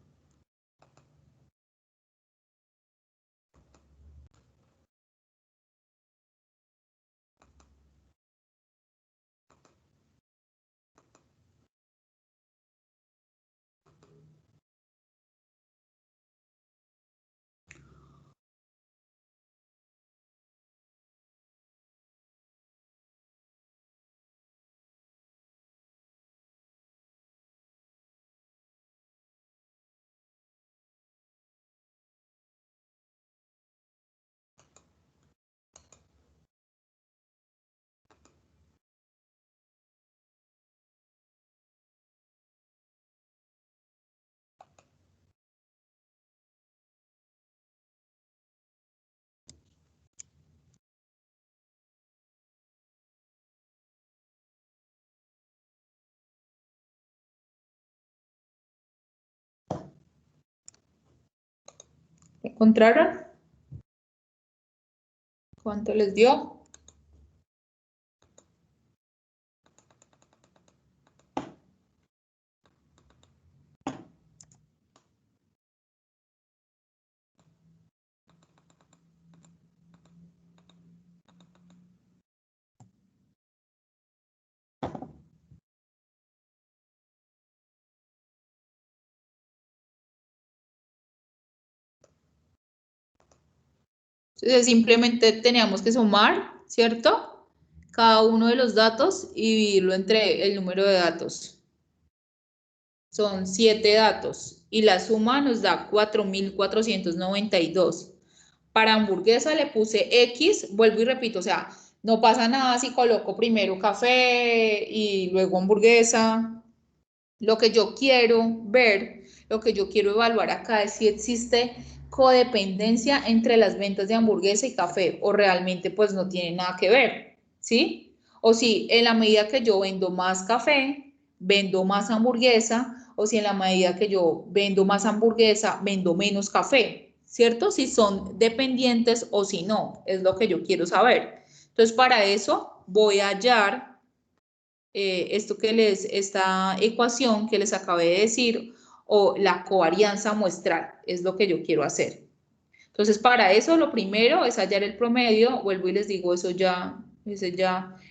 ¿Encontraron? ¿Cuánto les dio? Entonces simplemente teníamos que sumar, ¿cierto? Cada uno de los datos y dividirlo entre el número de datos. Son 7 datos y la suma nos da 4.492. Para hamburguesa le puse X, vuelvo y repito, o sea, no pasa nada si coloco primero café y luego hamburguesa. Lo que yo quiero ver, lo que yo quiero evaluar acá es si existe codependencia entre las ventas de hamburguesa y café o realmente pues no tiene nada que ver, ¿sí? O si en la medida que yo vendo más café, vendo más hamburguesa, o si en la medida que yo vendo más hamburguesa, vendo menos café, ¿cierto? Si son dependientes o si no, es lo que yo quiero saber. Entonces, para eso voy a hallar esta ecuación que les acabé de decir, o la covarianza muestral, es lo que yo quiero hacer. Entonces, para eso lo primero es hallar el promedio, vuelvo y les digo,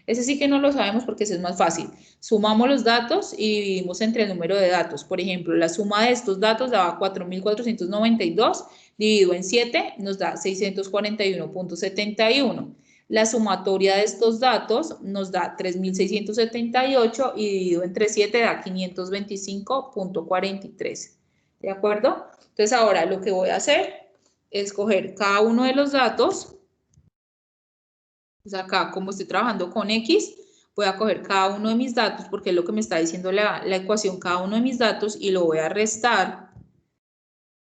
ese sí que no lo sabemos porque ese es más fácil. Sumamos los datos y dividimos entre el número de datos. Por ejemplo, la suma de estos datos daba 4.492, dividido en 7 nos da 641.71. La sumatoria de estos datos nos da 3.678 y dividido entre 7 da 525.43. ¿De acuerdo? Entonces, ahora lo que voy a hacer es coger cada uno de los datos. Pues acá, como estoy trabajando con X, voy a coger cada uno de mis datos, porque es lo que me está diciendo la ecuación, cada uno de mis datos, y lo voy a restar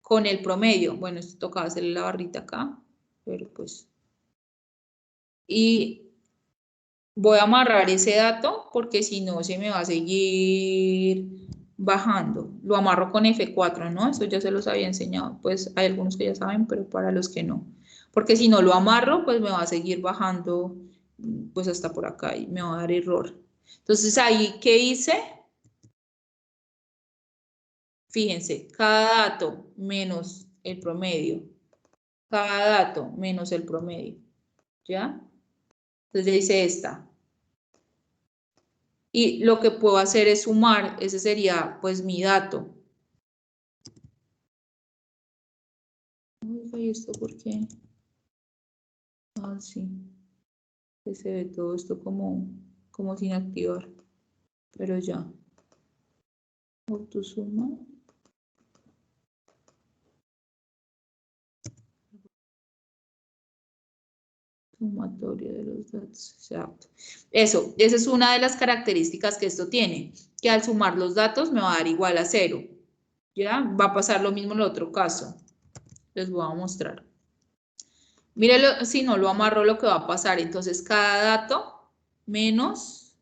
con el promedio. Bueno, esto toca hacerle la barrita acá, pero pues... Y voy a amarrar ese dato, porque si no, se me va a seguir bajando. Lo amarro con F4, ¿no? Eso ya se los había enseñado. Pues hay algunos que ya saben, pero para los que no. Porque si no lo amarro, pues me va a seguir bajando, pues hasta por acá y me va a dar error. Entonces ahí, ¿qué hice? Fíjense, cada dato menos el promedio. Cada dato menos el promedio. ¿Ya? Entonces ya hice esta. Y lo que puedo hacer es sumar, ese sería pues mi dato. ¿Y esto por qué? Ah, sí. Que se ve todo esto como sin activar. Pero ya. Autosuma. Sumatoria de los datos. Exacto. Eso, esa es una de las características que esto tiene. Que al sumar los datos me va a dar igual a 0. ¿Ya? Va a pasar lo mismo en el otro caso. Les voy a mostrar. Mírenlo, si no lo amarro, lo que va a pasar. Entonces, cada dato menos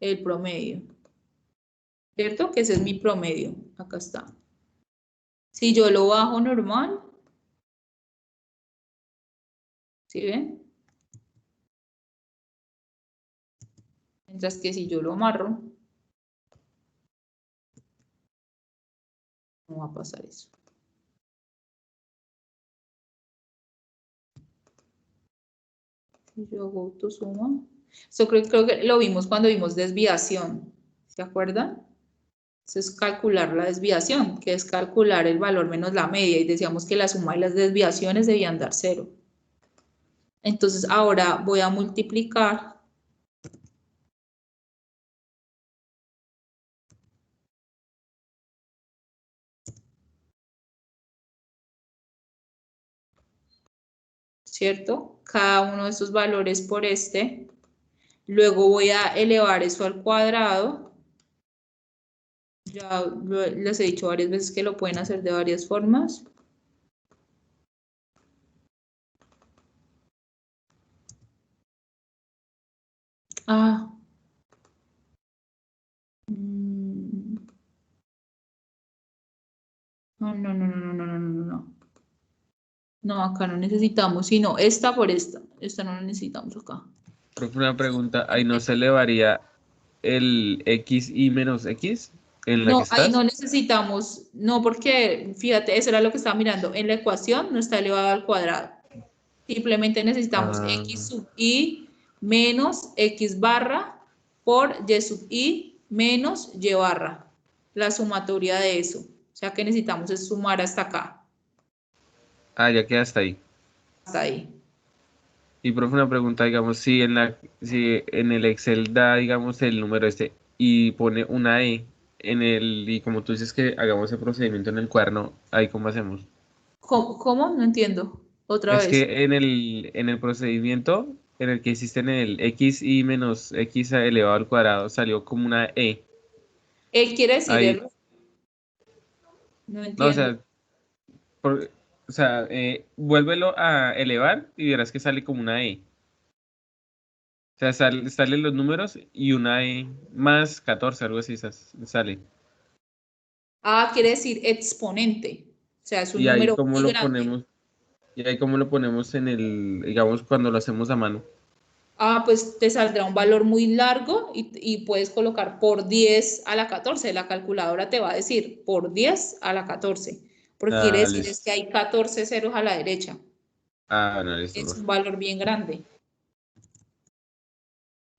el promedio. ¿Cierto? Que ese es mi promedio. Acá está. Si yo lo bajo normal, ¿sí ven? Mientras que si yo lo amarro, no va a pasar eso. Si yo hago autosuma. Esto creo que lo vimos cuando vimos desviación. ¿Se acuerdan? Eso es calcular la desviación, que es calcular el valor menos la media. Y decíamos que la suma de las desviaciones debían dar 0. Entonces ahora voy a multiplicar ¿cierto? Cada uno de estos valores por este. Luego voy a elevar eso al cuadrado. Ya les he dicho varias veces que lo pueden hacer de varias formas. Ah. No, no, no, no, no, no, no, no. No, acá no necesitamos, sino esta por esta. Esta no la necesitamos acá. Profe, una pregunta, ¿ahí no se elevaría el x y menos x en la que No, ahí estás? no necesitamos, no, porque fíjate, eso era lo que estaba mirando. En la ecuación no está elevado al cuadrado. Simplemente necesitamos Ah, x sub i menos x barra por y sub i menos y barra. La sumatoria de eso. O sea que necesitamos es sumar hasta acá, ya queda hasta ahí. hasta ahí. Y profe, una pregunta, digamos, si en el Excel da, digamos, el número este y pone una E y como tú dices que hagamos el procedimiento en el cuaderno, ahí cómo hacemos. ¿Cómo? No entiendo. Otra Es vez. que en el procedimiento en el que hiciste en el x y menos x elevado al cuadrado salió como una E. Él quiere decir Ahí, error. No no, o entiendo. sea, vuélvelo a elevar y verás que sale como una E. sea, salen los números y una E más 14, algo así sale. Ah, quiere decir exponente. O sea, es un Y ahí número cómo muy lo grande. ponemos, y ahí cómo lo ponemos en el, digamos, cuando lo hacemos a mano. Ah, pues te saldrá un valor muy largo y puedes colocar por 10 a la 14. La calculadora te va a decir por 10 a la 14. Porque quiere Ah, decir es listo. que hay 14 ceros a la derecha. Ah, no, listo, Es un profe. valor bien grande.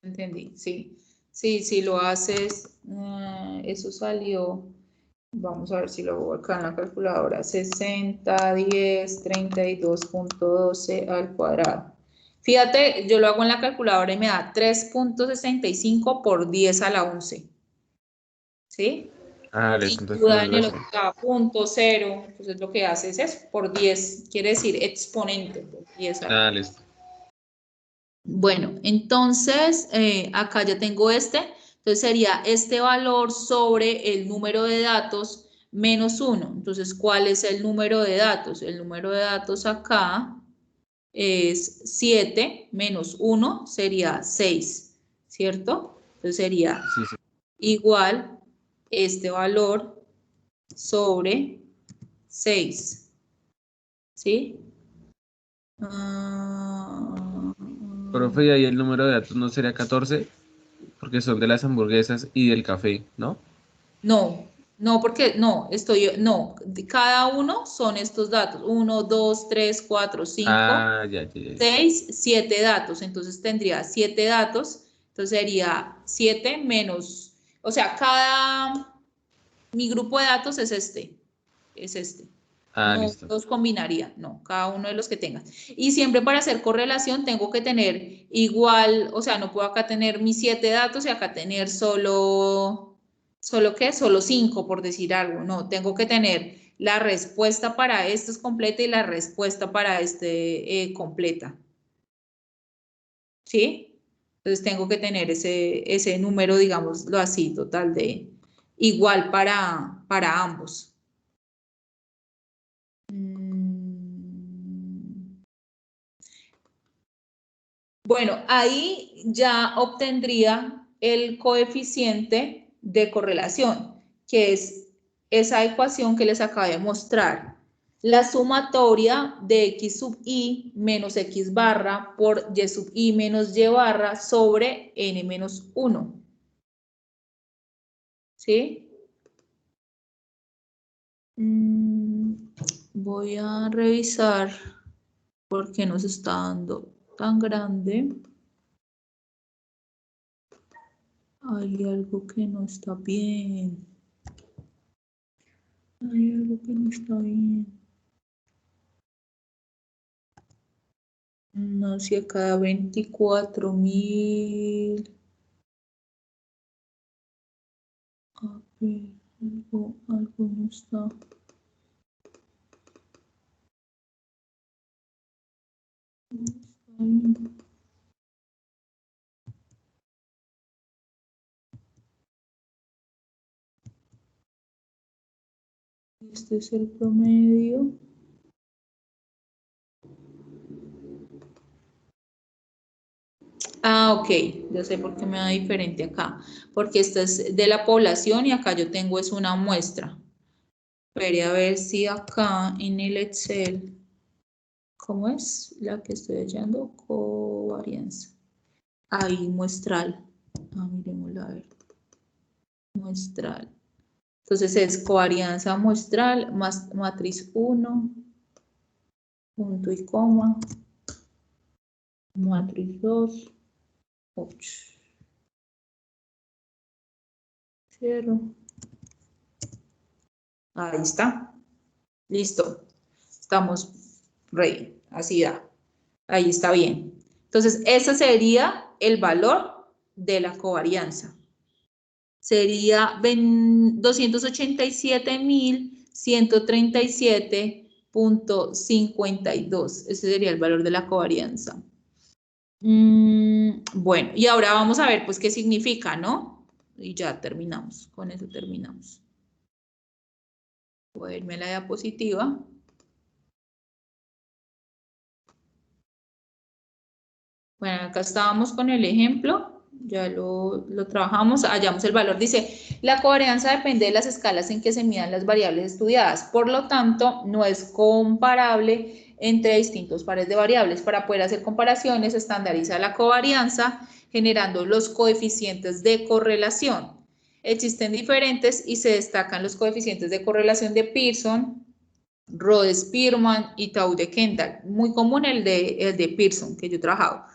Entendí, sí. Sí, si lo haces, eso salió. Vamos a ver si lo hago acá en la calculadora. 60, 10, 32.12 al cuadrado. Fíjate, yo lo hago en la calculadora y me da 3.65 por 10 a la 11. ¿Sí? Ah, Si listo, entonces tú das en ponerlo el así. octavo punto cero, entonces lo que haces es por 10, quiere decir exponente, por 10 a la. Ah, listo. Bueno, entonces acá ya tengo este. Entonces sería este valor sobre el número de datos menos 1. Entonces, ¿cuál es el número de datos? El número de datos acá es 7 menos 1 sería 6, ¿cierto? Entonces sería Sí, sí. igual este valor sobre 6, ¿sí? Ah, Profe, y ahí el número de datos no sería 14 porque son de las hamburguesas y del café, ¿no? no, no, porque no, no, cada uno son estos datos, 1, 2, 3, 4, 5, Ah, ya, ya, ya. 6, 7 datos, entonces tendría 7 datos, entonces sería 7 menos, o sea, mi grupo de datos es este. Ah, No listo. los combinaría, no, cada uno de los que tengas. Y siempre para hacer correlación tengo que tener igual, o sea, no puedo acá tener mis 7 datos y acá tener ¿solo qué? Solo 5 por decir algo. No, tengo que tener la respuesta para esto es completa y la respuesta para este completa. ¿Sí? Entonces tengo que tener ese número, digámoslo así, total de igual para ambos. Bueno, ahí ya obtendría el coeficiente de correlación, que es esa ecuación que les acabé de mostrar. La sumatoria de x sub i menos x barra por y sub i menos y barra sobre n menos 1. ¿Sí? Voy a revisar por qué nos está dando tan grande. Hay algo que no está bien. Hay algo que no está bien. No sé, acá 24.000. A ver, algo no está. No está bien. Este es el promedio. Ah, ok, yo sé por qué me da diferente acá, porque esta es de la población y acá yo tengo es una muestra. Esperé a ver si acá en el Excel, ¿cómo es la que estoy hallando? Covarianza. Ahí muestral. Ah, miremosla a ver. Muestral. Entonces es covarianza muestral más matriz 1, punto y coma, matriz 2, 8. Cierro. Ahí está. Listo. Estamos ready. Así da. Ahí está bien. Entonces, ese sería el valor de la covarianza. Sería 287.137.52. Ese sería el valor de la covarianza. Bueno, y ahora vamos a ver pues qué significa, ¿no? Y ya terminamos, con eso terminamos. Voy a irme a la diapositiva. Bueno, acá estábamos con el ejemplo, ya lo trabajamos, hallamos el valor. Dice, la covarianza depende de las escalas en que se midan las variables estudiadas, por lo tanto, no es comparable entre distintos pares de variables. Para poder hacer comparaciones, estandariza la covarianza generando los coeficientes de correlación. Existen diferentes y se destacan los coeficientes de correlación de Pearson, Rhodes-Spearman y Tau de Kendall. Muy común el de Pearson, que yo he trabajado.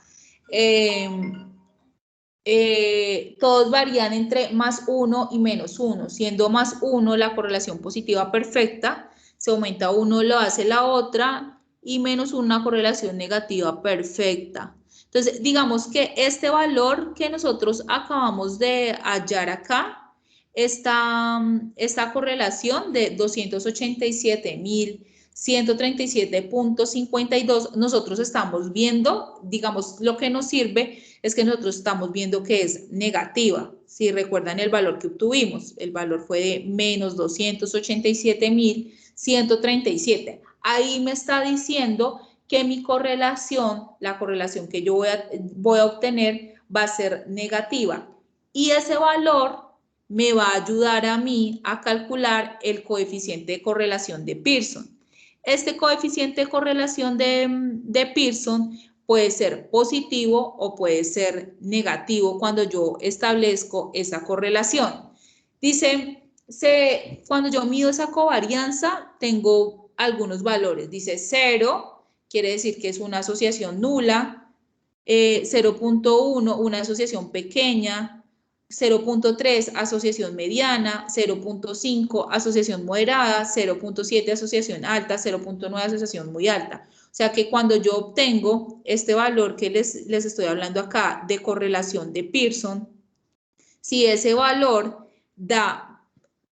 Todos varían entre +1 y -1, siendo +1 la correlación positiva perfecta, se aumenta 1 lo hace la otra, y -1 una correlación negativa perfecta. Entonces, digamos que este valor que nosotros acabamos de hallar acá, esta correlación de 287.137.52, nosotros estamos viendo, digamos, lo que nos sirve es que nosotros estamos viendo que es negativa. Si recuerdan el valor que obtuvimos, el valor fue de -287.137. Ahí me está diciendo que mi correlación, la correlación que yo voy a obtener va a ser negativa. Y ese valor me va a ayudar a mí a calcular el coeficiente de correlación de Pearson. Este coeficiente de correlación de Pearson puede ser positivo o puede ser negativo cuando yo establezco esa correlación. Dice, cuando yo mido esa covarianza, tengo algunos valores. Dice 0, quiere decir que es una asociación nula, 0.1, una asociación pequeña, 0.3, asociación mediana, 0.5, asociación moderada, 0.7, asociación alta, 0.9, asociación muy alta. O sea que cuando yo obtengo este valor que les estoy hablando acá de correlación de Pearson, si ese valor da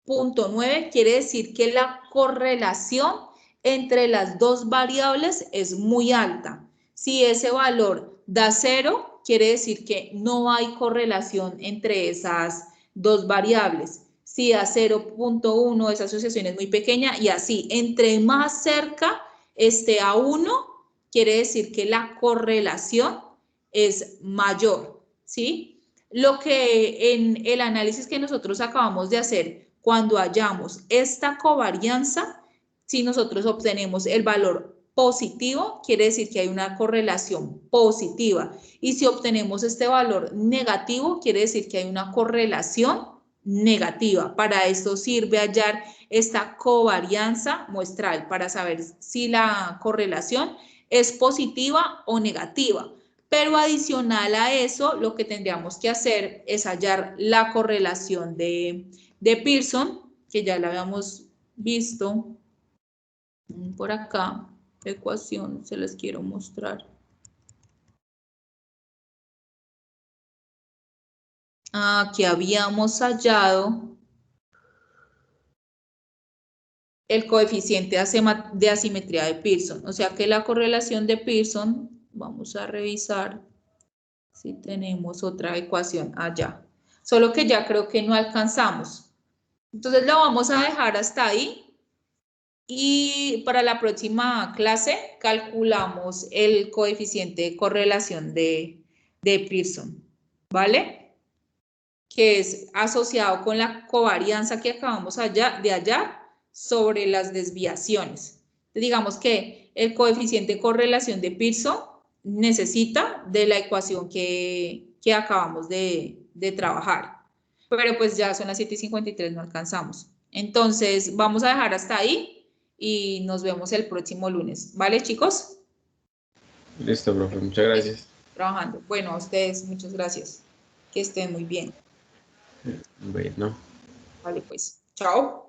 0.9, quiere decir que la correlación entre las dos variables es muy alta. Si ese valor da 0, quiere decir que no hay correlación entre esas dos variables. Si da 0.1, esa asociación es muy pequeña y así, entre más cerca esté a 1, quiere decir que la correlación es mayor, ¿sí? Lo que en el análisis que nosotros acabamos de hacer, cuando hallamos esta covarianza, si nosotros obtenemos el valor positivo, quiere decir que hay una correlación positiva. Y si obtenemos este valor negativo, quiere decir que hay una correlación negativa. Para esto sirve hallar esta covarianza muestral, para saber si la correlación es positiva o negativa. Pero adicional a eso, lo que tendríamos que hacer es hallar la correlación de Pearson, que ya la habíamos visto por acá. La ecuación se les quiero mostrar. Aquí habíamos hallado el coeficiente de asimetría de Pearson. O sea que la correlación de Pearson, vamos a revisar si tenemos otra ecuación allá. Solo que ya creo que no alcanzamos. Entonces lo vamos a dejar hasta ahí. Y para la próxima clase calculamos el coeficiente de correlación de Pearson, ¿vale? Que es asociado con la covarianza que acabamos de hallar sobre las desviaciones. Digamos que el coeficiente de correlación de Pearson necesita de la ecuación que acabamos de trabajar. Pero pues ya son las 7:53, no alcanzamos. Entonces vamos a dejar hasta ahí y nos vemos el próximo lunes. ¿Vale, chicos? Listo, profe, muchas gracias. Trabajando. Bueno, a ustedes, muchas gracias. Que estén muy bien. Bueno. Vale, pues. Chao.